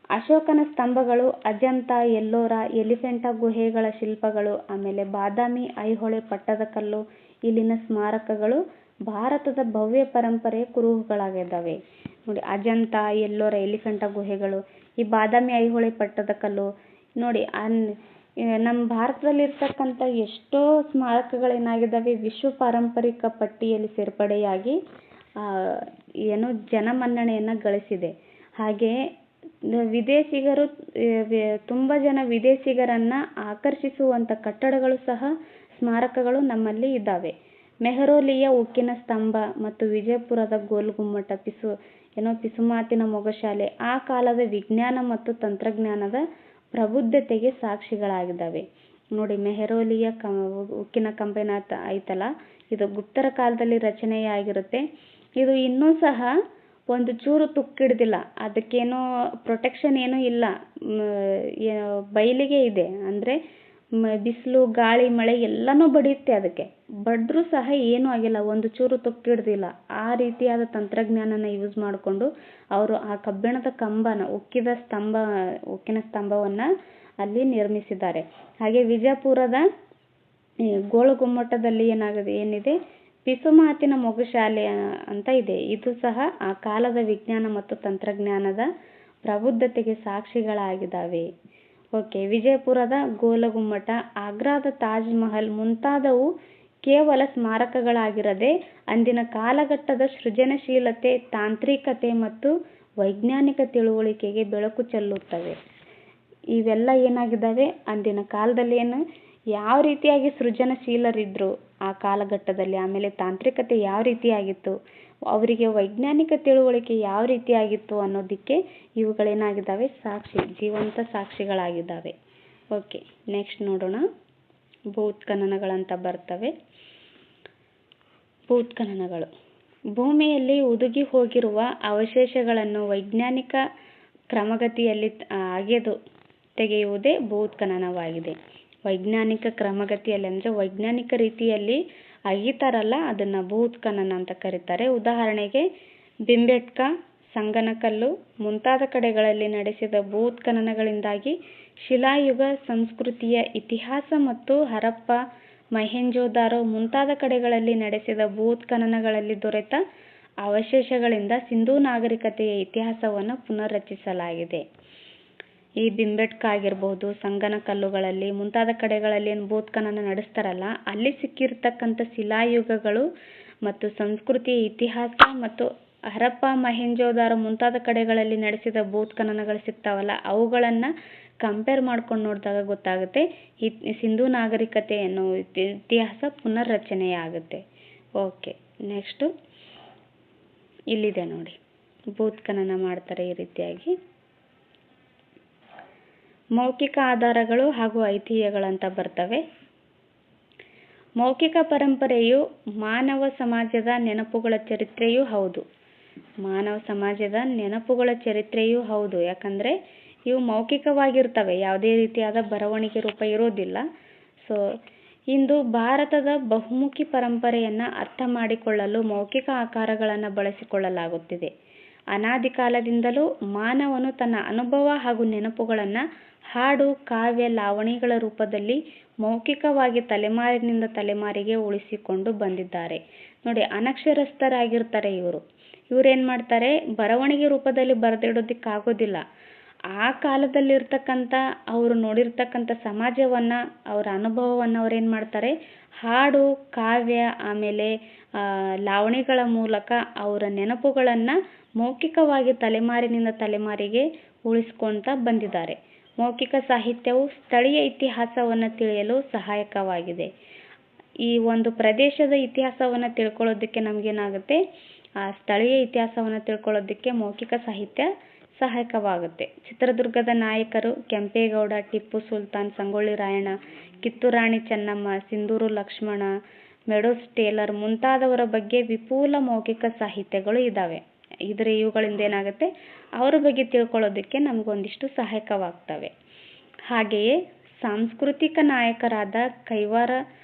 ಅಶೋಕನ ಸ್ತಂಭಗಳು, ಅಜಂತ, ಎಲ್ಲೋರ, ಎಲಿಫೆಂಟಾ ಗುಹೆಗಳ ಶಿಲ್ಪಗಳು, ಆಮೇಲೆ ಬಾದಾಮಿ, ಐಹೊಳೆ ಪಟ್ಟದಕಲ್ಲು ಇಲ್ಲಿನ ಸ್ಮಾರಕಗಳು ಭಾರತದ ಭವ್ಯ ಪರಂಪರೆಯ ಕುರುಹುಗಳಾಗಿದ್ದಾವೆ. ನೋಡಿ, ಅಜಂತ, ಎಲ್ಲೋರ, ಎಲಿಫೆಂಟಾ ಗುಹೆಗಳು, ಈ ಬಾದಾಮಿ, ಐಹೊಳೆ ಪಟ್ಟದಕಲ್ಲು. ನೋಡಿ, ನಮ್ಮ ಭಾರತದಲ್ಲಿರ್ತಕ್ಕಂಥ ಎಷ್ಟೋ ಸ್ಮಾರಕಗಳೇನಾಗಿದ್ದಾವೆ, ವಿಶ್ವ ಪಾರಂಪರಿಕ ಪಟ್ಟಿಯಲ್ಲಿ ಸೇರ್ಪಡೆಯಾಗಿ ಜನಮನ್ನಣೆಯನ್ನು ಗಳಿಸಿದೆ. ಹಾಗೆಯೇ ವಿದೇಶಿಗರು, ತುಂಬ ಜನ ವಿದೇಶಿಗರನ್ನು ಆಕರ್ಷಿಸುವಂಥ ಕಟ್ಟಡಗಳು ಸಹ, ಸ್ಮಾರಕಗಳು ನಮ್ಮಲ್ಲಿ ಇದ್ದಾವೆ. ಮೆಹರೌಲಿಯ ಉಕ್ಕಿನ ಸ್ತಂಭ ಮತ್ತು ವಿಜಯಪುರದ ಗೋಲಗುಮ್ಮಟ, ಪಿಸುಮಾತಿನ ಮೊಗಶಾಲೆ ಆ ಕಾಲದ ವಿಜ್ಞಾನ ಮತ್ತು ತಂತ್ರಜ್ಞಾನದ ಪ್ರಬುದ್ಧತೆಗೆ ಸಾಕ್ಷಿಗಳಾಗಿದ್ದಾವೆ. ನೋಡಿ, ಮೆಹರೌಲಿಯ ಉಕ್ಕಿನ ಕಂಪನಿ ಐತಲ್ಲ, ಇದು ಗುಪ್ತರ ಕಾಲದಲ್ಲಿ ರಚನೆಯಾಗಿರುತ್ತೆ. ಇದು ಇನ್ನೂ ಸಹ ಒಂದು ಚೂರು ತುಕ್ಕಿಡ್ದಿಲ್ಲ, ಅದಕ್ಕೇನೋ ಪ್ರೊಟೆಕ್ಷನ್ ಏನೂ ಇಲ್ಲ, ಬಯಲಿಗೆ ಇದೆ. ಅಂದರೆ ಬಿಸಿಲು, ಗಾಳಿ, ಮಳೆ ಎಲ್ಲನೂ ಬಡಿಯುತ್ತೆ, ಅದಕ್ಕೆ ಬಡಿದ್ರೂ ಸಹ ಏನೂ ಆಗಿಲ್ಲ, ಒಂದು ಚೂರು ತುಕ್ಕಿಡ್ದಿಲ್ಲ. ಆ ರೀತಿಯಾದ ತಂತ್ರಜ್ಞಾನನ ಯೂಸ್ ಮಾಡಿಕೊಂಡು ಅವರು ಆ ಕಬ್ಬಿಣದ ಕಂಬನ, ಉಕ್ಕಿನ ಸ್ತಂಭವನ್ನು ಅಲ್ಲಿ ನಿರ್ಮಿಸಿದ್ದಾರೆ. ಹಾಗೆ ವಿಜಯಪುರದ ಗೋಳಗುಮ್ಮಟದಲ್ಲಿ ಏನಿದೆ, ಪಿಸುಮಾತಿನ ಮೊಗಶಾಲೆ ಅಂತ ಇದೆ. ಇದು ಸಹ ಆ ಕಾಲದ ವಿಜ್ಞಾನ ಮತ್ತು ತಂತ್ರಜ್ಞಾನದ ಪ್ರಬುದ್ಧತೆಗೆ ಸಾಕ್ಷಿಗಳಾಗಿದ್ದಾವೆ. ಓಕೆ, ವಿಜಯಪುರದ ಗೋಲಗುಮ್ಮಟ, ಆಗ್ರಾದ ತಾಜ್ ಮಹಲ್ ಮುಂತಾದವು ಕೇವಲ ಸ್ಮಾರಕಗಳಾಗಿರದೆ ಅಂದಿನ ಕಾಲಘಟ್ಟದ ಸೃಜನಶೀಲತೆ, ತಾಂತ್ರಿಕತೆ ಮತ್ತು ವೈಜ್ಞಾನಿಕ ತಿಳುವಳಿಕೆಗೆ ಬೆಳಕು ಚೆಲ್ಲುತ್ತವೆ. ಇವೆಲ್ಲ ಏನಾಗಿದ್ದಾವೆ, ಅಂದಿನ ಕಾಲದಲ್ಲಿ ಯಾವ ರೀತಿಯಾಗಿ ಸೃಜನಶೀಲರಿದ್ದರು ಆ ಕಾಲಘಟ್ಟದಲ್ಲಿ, ಆಮೇಲೆ ತಾಂತ್ರಿಕತೆ ಯಾವ ರೀತಿಯಾಗಿತ್ತು, ಅವರಿಗೆ ವೈಜ್ಞಾನಿಕ ತಿಳುವಳಿಕೆ ಯಾವ ರೀತಿಯಾಗಿತ್ತು ಅನ್ನೋದಕ್ಕೆ ಇವುಗಳೇನಾಗಿದ್ದಾವೆ, ಜೀವಂತ ಸಾಕ್ಷಿಗಳಾಗಿದ್ದಾವೆ. ಓಕೆ, ನೆಕ್ಸ್ಟ್ ನೋಡೋಣ. ಭೂತ್ಖನನಗಳಂತ ಬರ್ತವೆ. ಭೂತ್ಖನನಗಳು ಭೂಮಿಯಲ್ಲಿ ಹುದುಗಿ ಹೋಗಿರುವ ಅವಶೇಷಗಳನ್ನು ವೈಜ್ಞಾನಿಕ ಕ್ರಮಗತಿಯಲ್ಲಿ ಅಗೆದು ತೆಗೆಯುವುದೇ ಭೂತ್ಖನನವಾಗಿದೆ. ವೈಜ್ಞಾನಿಕ ಕ್ರಮಗತಿಯಲ್ಲಿ ಅಂದರೆ ವೈಜ್ಞಾನಿಕ ರೀತಿಯಲ್ಲಿ ಅಗಿತಾರಲ್ಲ, ಅದನ್ನು ಭೂತ್ಖನನ ಅಂತ ಕರೀತಾರೆ. ಉದಾಹರಣೆಗೆ ಭೀಂಬೆಟ್ಕ, ಸಂಗನಕಲ್ಲು ಮುಂತಾದ ಕಡೆಗಳಲ್ಲಿ ನಡೆಸಿದ ಭೂತ್ಖನನಗಳಿಂದಾಗಿ ಶಿಲಾಯುಗ ಸಂಸ್ಕೃತಿಯ ಇತಿಹಾಸ ಮತ್ತು ಹರಪ್ಪ, ಮೊಹೆಂಜೊದಾರೋ ಮುಂತಾದ ಕಡೆಗಳಲ್ಲಿ ನಡೆಸಿದ ಭೂತ್ಖನನಗಳಲ್ಲಿ ದೊರೆತ ಅವಶೇಷಗಳಿಂದ ಸಿಂಧೂ ನಾಗರಿಕತೆಯ ಇತಿಹಾಸವನ್ನು ಪುನರ್ರಚಿಸಲಾಗಿದೆ. ಈ ಬಿಂಬೆಟ್ಕ ಆಗಿರ್ಬೋದು, ಸಂಗನಕಲ್ಲುಗಳಲ್ಲಿ ಮುಂತಾದ ಕಡೆಗಳಲ್ಲಿ ಏನು ಭೂತ್ಖನನ ನಡೆಸ್ತಾರಲ್ಲ, ಅಲ್ಲಿ ಸಿಕ್ಕಿರ್ತಕ್ಕಂಥ ಶಿಲಾಯುಗಗಳು ಮತ್ತು ಸಂಸ್ಕೃತಿ ಇತಿಹಾಸ ಮತ್ತು ಹರಪ್ಪ ಮೊಹೆಂಜೋದಾರೋ ಮುಂತಾದ ಕಡೆಗಳಲ್ಲಿ ನಡೆಸಿದ ಭೂತ್ಖನನಗಳು ಸಿಗ್ತಾವಲ್ಲ, ಅವುಗಳನ್ನು ಕಂಪೇರ್ ಮಾಡ್ಕೊಂಡು ನೋಡಿದಾಗ ಗೊತ್ತಾಗುತ್ತೆ ಸಿಂಧೂ ನಾಗರಿಕತೆ ಅನ್ನೋ ಇತಿಹಾಸ ಪುನರ್ರಚನೆಯಾಗುತ್ತೆ. ಓಕೆ, ನೆಕ್ಸ್ಟು ಇಲ್ಲಿದೆ ನೋಡಿ, ಭೂತ್ಖನನ ಮಾಡ್ತಾರೆ ಈ ರೀತಿಯಾಗಿ. ಮೌಖಿಕ ಆಧಾರಗಳು ಹಾಗೂ ಐತಿಹ್ಯಗಳಂತ ಬರ್ತವೆ. ಮೌಖಿಕ ಪರಂಪರೆಯು ಮಾನವ ಸಮಾಜದ ನೆನಪುಗಳ ಚರಿತ್ರೆಯೂ ಹೌದು. ಮಾನವ ಸಮಾಜದ ನೆನಪುಗಳ ಚರಿತ್ರೆಯೂ ಹೌದು. ಯಾಕಂದರೆ ಇವು ಮೌಖಿಕವಾಗಿರ್ತವೆ, ಯಾವುದೇ ರೀತಿಯಾದ ಬರವಣಿಗೆ ರೂಪ ಇರೋದಿಲ್ಲ. ಸೊ ಇಂದು ಭಾರತದ ಬಹುಮುಖಿ ಪರಂಪರೆಯನ್ನು ಅರ್ಥ ಮಾಡಿಕೊಳ್ಳಲು ಮೌಖಿಕ ಆಕಾರಗಳನ್ನು ಬಳಸಿಕೊಳ್ಳಲಾಗುತ್ತಿದೆ. ಅನಾದಿ ಕಾಲದಿಂದಲೂ ಮಾನವನು ತನ್ನ ಅನುಭವ ಹಾಗೂ ನೆನಪುಗಳನ್ನು ಹಾಡು, ಕಾವ್ಯ, ಲಾವಣಿಗಳ ರೂಪದಲ್ಲಿ ಮೌಖಿಕವಾಗಿ ತಲೆಮಾರಿನಿಂದ ತಲೆಮಾರಿಗೆ ಉಳಿಸಿಕೊಂಡು ಬಂದಿದ್ದಾರೆ. ನೋಡಿ, ಅನಕ್ಷರಸ್ಥರಾಗಿರ್ತಾರೆ ಇವರೇನು ಮಾಡ್ತಾರೆ, ಬರವಣಿಗೆ ರೂಪದಲ್ಲಿ ಬರೆದಿಡೋದಕ್ಕಾಗೋದಿಲ್ಲ. ಆ ಕಾಲದಲ್ಲಿರ್ತಕ್ಕಂಥ ಅವರು ನೋಡಿರ್ತಕ್ಕಂಥ ಸಮಾಜವನ್ನು, ಅವರ ಅನುಭವವನ್ನು ಅವ್ರೇನು ಮಾಡ್ತಾರೆ, ಹಾಡು, ಕಾವ್ಯ, ಆಮೇಲೆ ಲಾವಣಿಗಳ ಮೂಲಕ ಅವರ ನೆನಪುಗಳನ್ನು ಮೌಖಿಕವಾಗಿ ತಲೆಮಾರಿನಿಂದ ತಲೆಮಾರಿಗೆ ಉಳಿಸ್ಕೊಳ್ತಾ ಬಂದಿದ್ದಾರೆ. ಮೌಖಿಕ ಸಾಹಿತ್ಯವು ಸ್ಥಳೀಯ ಇತಿಹಾಸವನ್ನು ತಿಳಿಯಲು ಸಹಾಯಕವಾಗಿದೆ. ಈ ಒಂದು ಪ್ರದೇಶದ ಇತಿಹಾಸವನ್ನು ತಿಳ್ಕೊಳ್ಳೋದಕ್ಕೆ ನಮಗೇನಾಗುತ್ತೆ, ಆ ಸ್ಥಳೀಯ ಇತಿಹಾಸವನ್ನು ತಿಳ್ಕೊಳ್ಳೋದಕ್ಕೆ ಮೌಖಿಕ ಸಾಹಿತ್ಯ ಸಹಾಯಕವಾಗುತ್ತೆ. ಚಿತ್ರದುರ್ಗದ ನಾಯಕರು ಕೆಂಪೇಗೌಡ, ಟಿಪ್ಪು ಸುಲ್ತಾನ್, ಸಂಗೊಳ್ಳಿ ರಾಯಣ್ಣ, ಕಿತ್ತೂರು ರಾಣಿ ಚೆನ್ನಮ್ಮ, ಸಿಂಧೂರು ಲಕ್ಷ್ಮಣ, ಮೆಡೋಸ್ ಟೇಲರ್ ಮುಂತಾದವರ ಬಗ್ಗೆ ವಿಪುಲ ಮೌಖಿಕ ಸಾಹಿತ್ಯಗಳು ಇದ್ದಾವೆ. ಇವುಗಳಿಂದ ಏನಾಗುತ್ತೆ, ಅವರ ಬಗ್ಗೆ ತಿಳ್ಕೊಳ್ಳೋದಕ್ಕೆ ನಮಗೊಂದಿಷ್ಟು ಸಹಾಯಕವಾಗ್ತವೆ. ಹಾಗೆಯೇ ಸಾಂಸ್ಕೃತಿಕ ನಾಯಕರಾದ ಕೈವಾರ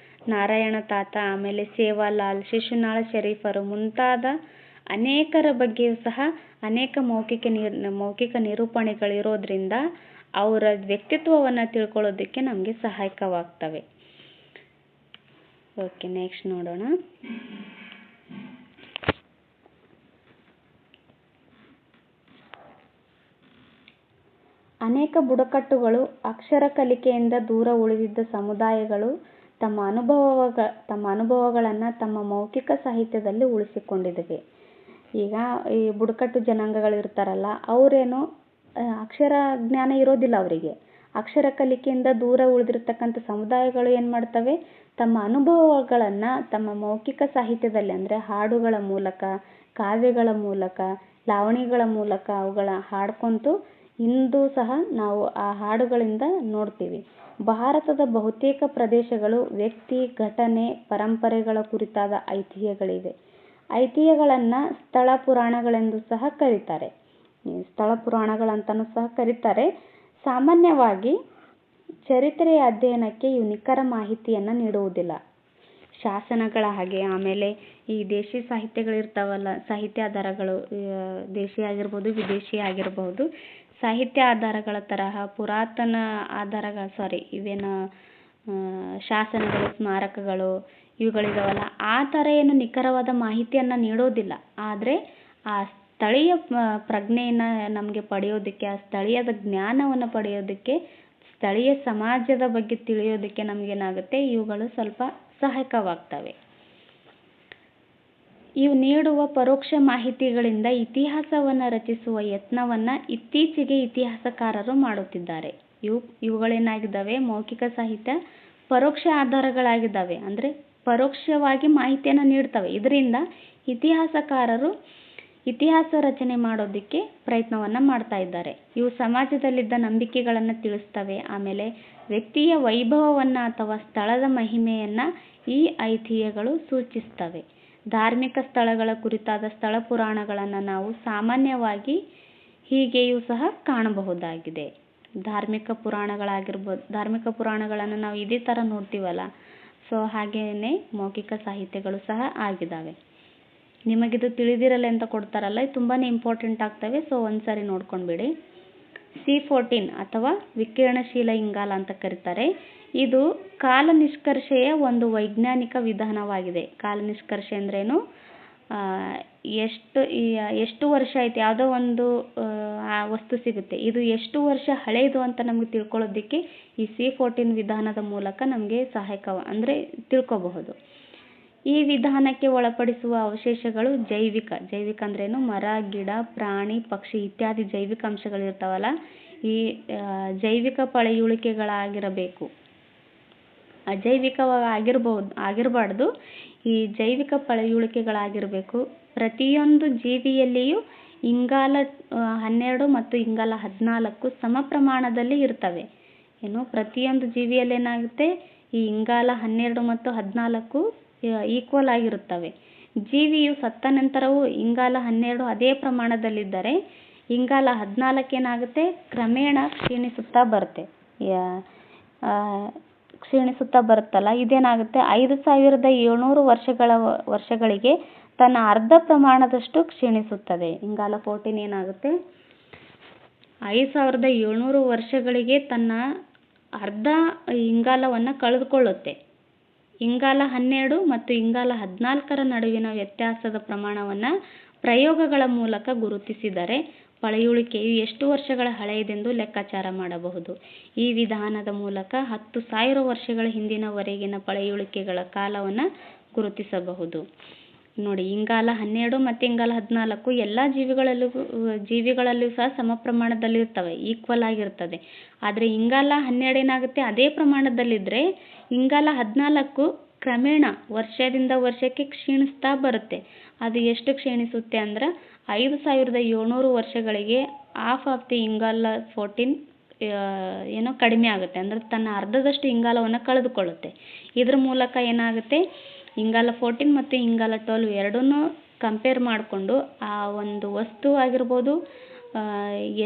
ನಾರಾಯಣ ತಾತ, ಆಮೇಲೆ ಸೇವಾಲಾಲ್, ಶಿಶುನಾಳ ಶರೀಫರು ಮುಂತಾದ ಅನೇಕರ ಬಗ್ಗೆಯೂ ಸಹ ಅನೇಕ ಮೌಖಿಕ ನಿರೂಪಣೆಗಳಿರೋದ್ರಿಂದ ಅವರ ವ್ಯಕ್ತಿತ್ವವನ್ನು ತಿಳ್ಕೊಳ್ಳೋದಕ್ಕೆ ನಮಗೆ ಸಹಾಯಕವಾಗ್ತವೆ. ಓಕೆ, ನೆಕ್ಸ್ಟ್ ನೋಡೋಣ. ಅನೇಕ ಬುಡಕಟ್ಟುಗಳು, ಅಕ್ಷರ ಕಲಿಕೆಯಿಂದ ದೂರ ಉಳಿದಿದ್ದ ಸಮುದಾಯಗಳು ತಮ್ಮ ಅನುಭವಗಳನ್ನು ತಮ್ಮ ಮೌಖಿಕ ಸಾಹಿತ್ಯದಲ್ಲಿ ಉಳಿಸಿಕೊಂಡಿವೆ. ಈಗ ಈ ಬುಡಕಟ್ಟು ಜನಾಂಗಗಳಿರ್ತಾರಲ್ಲ, ಅವರೇನು ಅಕ್ಷರ ಜ್ಞಾನ ಇರೋದಿಲ್ಲ ಅವರಿಗೆ. ಅಕ್ಷರ ಕಲಿಕೆಯಿಂದ ದೂರ ಉಳಿದಿರ್ತಕ್ಕಂಥ ಸಮುದಾಯಗಳು ಏನು ಮಾಡ್ತವೆ, ತಮ್ಮ ಅನುಭವಗಳನ್ನು ತಮ್ಮ ಮೌಖಿಕ ಸಾಹಿತ್ಯದಲ್ಲಿ, ಅಂದರೆ ಹಾಡುಗಳ ಮೂಲಕ, ಕಾವ್ಯಗಳ ಮೂಲಕ, ಲಾವಣಿಗಳ ಮೂಲಕ ಅವುಗಳ ಹಾಡ್ಕೊಂತು ಇಂದು ಸಹ ನಾವು ಆ ಹಾಡುಗಳಿಂದ ನೋಡ್ತೀವಿ. ಭಾರತದ ಬಹುತೇಕ ಪ್ರದೇಶಗಳು ವ್ಯಕ್ತಿ, ಘಟನೆ, ಪರಂಪರೆಗಳ ಕುರಿತಾದ ಐತಿಹ್ಯಗಳಿವೆ. ಐತಿಹ್ಯಗಳನ್ನು ಸ್ಥಳ ಪುರಾಣಗಳೆಂದು ಸಹ ಕರೀತಾರೆ. ಸ್ಥಳ ಪುರಾಣಗಳಂತನೂ ಸಹ ಕರೀತಾರೆ. ಸಾಮಾನ್ಯವಾಗಿ ಚರಿತ್ರೆಯ ಅಧ್ಯಯನಕ್ಕೆ ಇವು ನಿಖರ ಮಾಹಿತಿಯನ್ನು ನೀಡುವುದಿಲ್ಲ. ಶಾಸನಗಳ ಹಾಗೆ, ಆಮೇಲೆ ಈ ದೇಶಿ ಸಾಹಿತ್ಯಗಳಿರ್ತಾವಲ್ಲ, ಸಾಹಿತ್ಯ ಆಧಾರಗಳು, ದೇಶಿ ಆಗಿರ್ಬೋದು, ವಿದೇಶಿ ಆಗಿರಬಹುದು, ಸಾಹಿತ್ಯ ಆಧಾರಗಳ ತರಹ ಪುರಾತನ ಇವೇನು ಶಾಸನಗಳು, ಸ್ಮಾರಕಗಳು ಇವುಗಳಿದಾವಲ್ಲ, ಆ ಥರ ಏನು ನಿಖರವಾದ ಮಾಹಿತಿಯನ್ನು ನೀಡೋದಿಲ್ಲ. ಆದರೆ ಆ ಸ್ಥಳೀಯ ಪ್ರಜ್ಞೆಯನ್ನು ನಮಗೆ ಪಡೆಯೋದಕ್ಕೆ, ಆ ಸ್ಥಳೀಯದ ಜ್ಞಾನವನ್ನು ಪಡೆಯೋದಕ್ಕೆ, ಸ್ಥಳೀಯ ಸಮಾಜದ ಬಗ್ಗೆ ತಿಳಿಯೋದಕ್ಕೆ ನಮಗೇನಾಗುತ್ತೆ, ಇವುಗಳು ಸ್ವಲ್ಪ ಸಹಾಯಕವಾಗ್ತವೆ. ಇವು ನೀಡುವ ಪರೋಕ್ಷ ಮಾಹಿತಿಗಳಿಂದ ಇತಿಹಾಸವನ್ನು ರಚಿಸುವ ಯತ್ನವನ್ನು ಇತ್ತೀಚೆಗೆ ಇತಿಹಾಸಕಾರರು ಮಾಡುತ್ತಿದ್ದಾರೆ. ಇವುಗಳೇನಾಗಿದ್ದಾವೆ, ಮೌಖಿಕ ಸಾಹಿತ್ಯ ಪರೋಕ್ಷ ಆಧಾರಗಳಾಗಿದ್ದಾವೆ. ಅಂದರೆ ಪರೋಕ್ಷವಾಗಿ ಮಾಹಿತಿಯನ್ನು ನೀಡ್ತವೆ. ಇದರಿಂದ ಇತಿಹಾಸಕಾರರು ಇತಿಹಾಸ ರಚನೆ ಮಾಡೋದಕ್ಕೆ ಪ್ರಯತ್ನವನ್ನು ಮಾಡ್ತಾ ಇದ್ದಾರೆ. ಇವು ಸಮಾಜದಲ್ಲಿದ್ದ ನಂಬಿಕೆಗಳನ್ನು ತಿಳಿಸ್ತವೆ. ಆಮೇಲೆ ವ್ಯಕ್ತಿಯ ವೈಭವವನ್ನು ಅಥವಾ ಸ್ಥಳದ ಮಹಿಮೆಯನ್ನು ಈ ಐತಿಹ್ಯಗಳು ಸೂಚಿಸ್ತವೆ. ಧಾರ್ಮಿಕ ಸ್ಥಳಗಳ ಕುರಿತಾದ ಸ್ಥಳ ಪುರಾಣಗಳನ್ನು ನಾವು ಸಾಮಾನ್ಯವಾಗಿ ಹೀಗೆಯೂ ಸಹ ಕಾಣಬಹುದಾಗಿದೆ. ಧಾರ್ಮಿಕ ಪುರಾಣಗಳನ್ನು ನಾವು ಇದೇ ಥರ ನೋಡ್ತೀವಲ್ಲ, ಸೊ ಹಾಗೆಯೇ ಮೌಖಿಕ ಸಾಹಿತ್ಯಗಳು ಸಹ ಆಗಿದ್ದಾವೆ. ನಿಮಗಿದು ತಿಳಿದಿರಲ್ಲ ಅಂತ ಕೊಡ್ತಾರಲ್ಲ, ಇದು ತುಂಬಾ ಇಂಪಾರ್ಟೆಂಟ್ ಆಗ್ತವೆ. ಸೊ ಒಂದ್ಸರಿ ನೋಡ್ಕೊಂಡ್ಬಿಡಿ. C14 ಅಥವಾ ವಿಕಿರಣಶೀಲ ಇಂಗಾಲ ಅಂತ ಕರೀತಾರೆ. ಇದು ಕಾಲ ನಿಷ್ಕರ್ಷೆಯ ಒಂದು ವೈಜ್ಞಾನಿಕ ವಿಧಾನವಾಗಿದೆ. ಕಾಲ ನಿಷ್ಕರ್ಷೆ ಅಂದ್ರೇನು, ಎಷ್ಟು ವರ್ಷ ಆಯ್ತು, ಯಾವುದೋ ಒಂದು ಆ ವಸ್ತು ಸಿಗುತ್ತೆ. ಇದು ಎಷ್ಟು ವರ್ಷ ಹಳೆಯದು ಅಂತ ನಮಗೆ ತಿಳ್ಕೊಳ್ಳೋದಕ್ಕೆ ಈ C14 ವಿಧಾನದ ಮೂಲಕ ನಮಗೆ ಅಂದರೆ ತಿಳ್ಕೋಬಹುದು. ಈ ವಿಧಾನಕ್ಕೆ ಒಳಪಡಿಸುವ ಅವಶೇಷಗಳು ಜೈವಿಕ ಅಂದ್ರೇನು, ಮರ, ಗಿಡ, ಪ್ರಾಣಿ, ಪಕ್ಷಿ ಇತ್ಯಾದಿ ಜೈವಿಕ ಅಂಶಗಳಿರ್ತಾವಲ್ಲ, ಈ ಜೈವಿಕ ಪಳೆಯುಳಿಕೆಗಳಾಗಿರಬೇಕು. ಅಜೈವಿಕವಾಗಿ ಆಗಿರಬಾರ್ದು, ಈ ಜೈವಿಕ ಪಳೆಯುಳಿಕೆಗಳಾಗಿರಬೇಕು. ಪ್ರತಿಯೊಂದು ಜೀವಿಯಲ್ಲಿಯೂ ಇಂಗಾಲ 12 ಮತ್ತು ಇಂಗಾಲ 14 ಸಮ ಪ್ರಮಾಣದಲ್ಲಿ ಇರ್ತವೆ. ಪ್ರತಿಯೊಂದು ಜೀವಿಯಲ್ಲಿ ಏನಾಗುತ್ತೆ, ಈ ಇಂಗಾಲ 12 ಮತ್ತು 14 ಈಕ್ವಲ್ ಆಗಿರುತ್ತವೆ. ಜೀವಿಯು ಸತ್ತ ನಂತರವೂ ಇಂಗಾಲ 12 ಅದೇ ಪ್ರಮಾಣದಲ್ಲಿದ್ದರೆ ಇಂಗಾಲ 14 ಏನಾಗುತ್ತೆ, ಕ್ರಮೇಣ ಕ್ಷೀಣಿಸುತ್ತಾ ಬರುತ್ತಲ್ಲ, ಇದೇನಾಗುತ್ತೆ 5700 ವರ್ಷಗಳಿಗೆ ತನ್ನ ಅರ್ಧ ಪ್ರಮಾಣದಷ್ಟು ಕ್ಷೀಣಿಸುತ್ತದೆ. ಇಂಗಾಲ 14 ಏನಾಗುತ್ತೆ, 5700 ವರ್ಷಗಳಿಗೆ ತನ್ನ ಅರ್ಧ ಇಂಗಾಲವನ್ನು ಕಳೆದುಕೊಳ್ಳುತ್ತೆ. ಇಂಗಾಲ 12 ಮತ್ತು ಇಂಗಾಲ 14 ನಡುವಿನ ವ್ಯತ್ಯಾಸದ ಪ್ರಮಾಣವನ್ನು ಪ್ರಯೋಗಗಳ ಮೂಲಕ ಗುರುತಿಸಿದರೆ ಪಳೆಯುಳಿಕೆಯು ಎಷ್ಟು ವರ್ಷಗಳ ಹಳೆಯದೆಂದು ಲೆಕ್ಕಾಚಾರ ಮಾಡಬಹುದು. ಈ ವಿಧಾನದ ಮೂಲಕ 10,000 ವರ್ಷಗಳ ಹಿಂದಿನವರೆಗಿನ ಪಳೆಯುಳಿಕೆಗಳ ಕಾಲವನ್ನು ಗುರುತಿಸಬಹುದು. ನೋಡಿ, ಇಂಗಾಲ 12 ಮತ್ತು ಇಂಗಾಲ 14 ಎಲ್ಲ ಜೀವಿಗಳಲ್ಲೂ ಸಹ ಸಮ ಪ್ರಮಾಣದಲ್ಲಿರ್ತವೆ, ಈಕ್ವಲ್ ಆಗಿರ್ತದೆ. ಆದರೆ ಇಂಗಾಲ 12 ಏನಾಗುತ್ತೆ, ಅದೇ ಪ್ರಮಾಣದಲ್ಲಿದ್ದರೆ ಇಂಗಾಲ 14 ಕ್ರಮೇಣ ವರ್ಷದಿಂದ ವರ್ಷಕ್ಕೆ ಕ್ಷೀಣಿಸ್ತಾ ಬರುತ್ತೆ. ಅದು ಎಷ್ಟು ಕ್ಷೀಣಿಸುತ್ತೆ ಅಂದ್ರೆ 5700 ವರ್ಷಗಳಿಗೆ ಹಾಫ್ ಆಫ್ ದಿ ಇಂಗಾಲ 14 ಕಡಿಮೆ ಆಗುತ್ತೆ. ಅಂದರೆ ತನ್ನ ಅರ್ಧದಷ್ಟು ಇಂಗಾಲವನ್ನು ಕಳೆದುಕೊಳ್ಳುತ್ತೆ. ಇದ್ರ ಮೂಲಕ ಏನಾಗುತ್ತೆ, ಇಂಗಾಲ 14 ಮತ್ತು ಇಂಗಾಲ 12 ಎರಡನ್ನೂ ಕಂಪೇರ್ ಮಾಡಿಕೊಂಡು ಆ ಒಂದು ವಸ್ತು ಆಗಿರ್ಬೋದು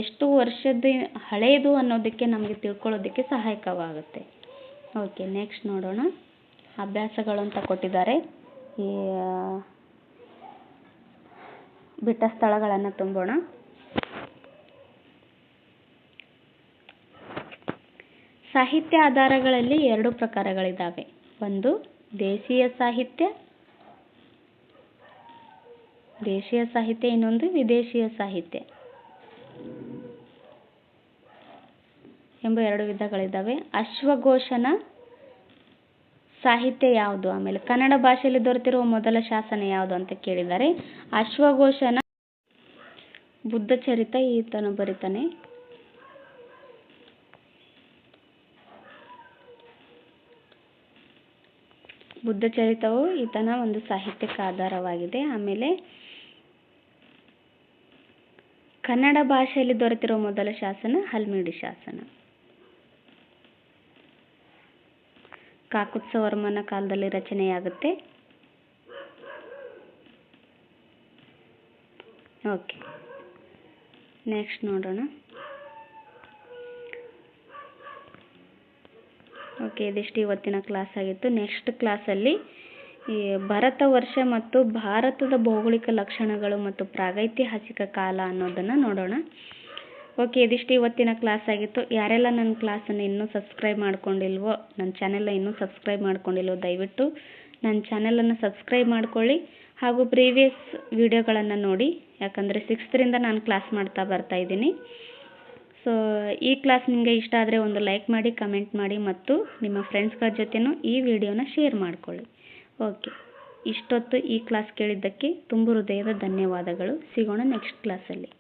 ಎಷ್ಟು ವರ್ಷದ ಹಳೆಯದು ಅನ್ನೋದಕ್ಕೆ ನಮಗೆ ತಿಳ್ಕೊಳ್ಳೋದಕ್ಕೆ ಸಹಾಯಕವಾಗುತ್ತೆ. ಓಕೆ, ನೆಕ್ಸ್ಟ್ ನೋಡೋಣ. ಅಭ್ಯಾಸಗಳು ಅಂತ ಕೊಟ್ಟಿದ್ದಾರೆ. ಈ ಬಿಟ್ಟ ಸ್ಥಳಗಳನ್ನು ತುಂಬೋಣ. ಸಾಹಿತ್ಯ ಆಧಾರಗಳಲ್ಲಿ 2 ಪ್ರಕಾರಗಳಿದ್ದಾವೆ. ಒಂದು ದೇಶೀಯ ಸಾಹಿತ್ಯ, ಇನ್ನೊಂದು ವಿದೇಶೀಯ ಸಾಹಿತ್ಯ ಎಂಬ 2 ವಿಧಗಳಿದ್ದಾವೆ. ಅಶ್ವಘೋಷನ ಸಾಹಿತ್ಯ ಯಾವುದು, ಆಮೇಲೆ ಕನ್ನಡ ಭಾಷೆಯಲ್ಲಿ ದೊರೆತಿರುವ ಮೊದಲ ಶಾಸನ ಯಾವುದು ಅಂತ ಕೇಳಿದ್ದಾರೆ. ಅಶ್ವಘೋಷನ ಬುದ್ಧಚರಿತ ಈತನು ಬರಿತಾನೆ. ಬುದ್ಧಚರಿತವು ಈತನ ಒಂದು ಸಾಹಿತ್ಯಕ್ಕೆ ಆಧಾರವಾಗಿದೆ. ಆಮೇಲೆ ಕನ್ನಡ ಭಾಷೆಯಲ್ಲಿ ದೊರೆತಿರುವ ಮೊದಲ ಶಾಸನ ಹಲ್ಮಿಡಿ ಶಾಸನ. ಕಾಕುತ್ಸವರ್ಮನ ಕಾಲದಲ್ಲಿ ರಚನೆಯಾಗುತ್ತೆ. ಓಕೆ, ನೆಕ್ಸ್ಟ್ ನೋಡೋಣ. ಓಕೆ, ಇದಿಷ್ಟು ಇವತ್ತಿನ ಕ್ಲಾಸ್ ಆಗಿತ್ತು. ನೆಕ್ಸ್ಟ್ ಕ್ಲಾಸಲ್ಲಿ ಈ ಭರತ ವರ್ಷ ಮತ್ತು ಭಾರತದ ಭೌಗೋಳಿಕ ಲಕ್ಷಣಗಳು ಮತ್ತು ಪ್ರಾಗೈತಿಹಾಸಿಕ ಕಾಲ ಅನ್ನೋದನ್ನು ನೋಡೋಣ. ಓಕೆ, ಇದಿಷ್ಟು ಇವತ್ತಿನ ಕ್ಲಾಸ್ ಆಗಿತ್ತು. ಯಾರೆಲ್ಲ ನನ್ನ ಕ್ಲಾಸನ್ನು ಇನ್ನೂ ಸಬ್ಸ್ಕ್ರೈಬ್ ಮಾಡ್ಕೊಂಡಿಲ್ವೋ, ನನ್ನ ಚಾನೆಲ್ನ ಇನ್ನೂ ಸಬ್ಸ್ಕ್ರೈಬ್ ಮಾಡ್ಕೊಂಡಿಲ್ವೋ, ದಯವಿಟ್ಟು ನನ್ನ ಚಾನೆಲನ್ನು ಸಬ್ಸ್ಕ್ರೈಬ್ ಮಾಡ್ಕೊಳ್ಳಿ. ಹಾಗೂ ಪ್ರೀವಿಯಸ್ ವಿಡಿಯೋಗಳನ್ನು ನೋಡಿ, ಯಾಕಂದರೆ 6ರಿಂದ ನಾನು ಕ್ಲಾಸ್ ಮಾಡ್ತಾ ಬರ್ತಾ ಇದ್ದೀನಿ. ಸೊ ಈ ಕ್ಲಾಸ್ ನಿಮಗೆ ಇಷ್ಟ ಆದರೆ ಒಂದು ಲೈಕ್ ಮಾಡಿ, ಕಮೆಂಟ್ ಮಾಡಿ ಮತ್ತು ನಿಮ್ಮ ಫ್ರೆಂಡ್ಸ್ಗಳ ಜೊತೆನೂ ಈ ವಿಡಿಯೋನ ಶೇರ್ ಮಾಡ್ಕೊಳ್ಳಿ. ಓಕೆ, ಇಷ್ಟೊತ್ತು ಈ ಕ್ಲಾಸ್ ಕೇಳಿದ್ದಕ್ಕೆ ತುಂಬ ಹೃದಯದ ಧನ್ಯವಾದಗಳು. ಸಿಗೋಣ ನೆಕ್ಸ್ಟ್ ಕ್ಲಾಸಲ್ಲಿ.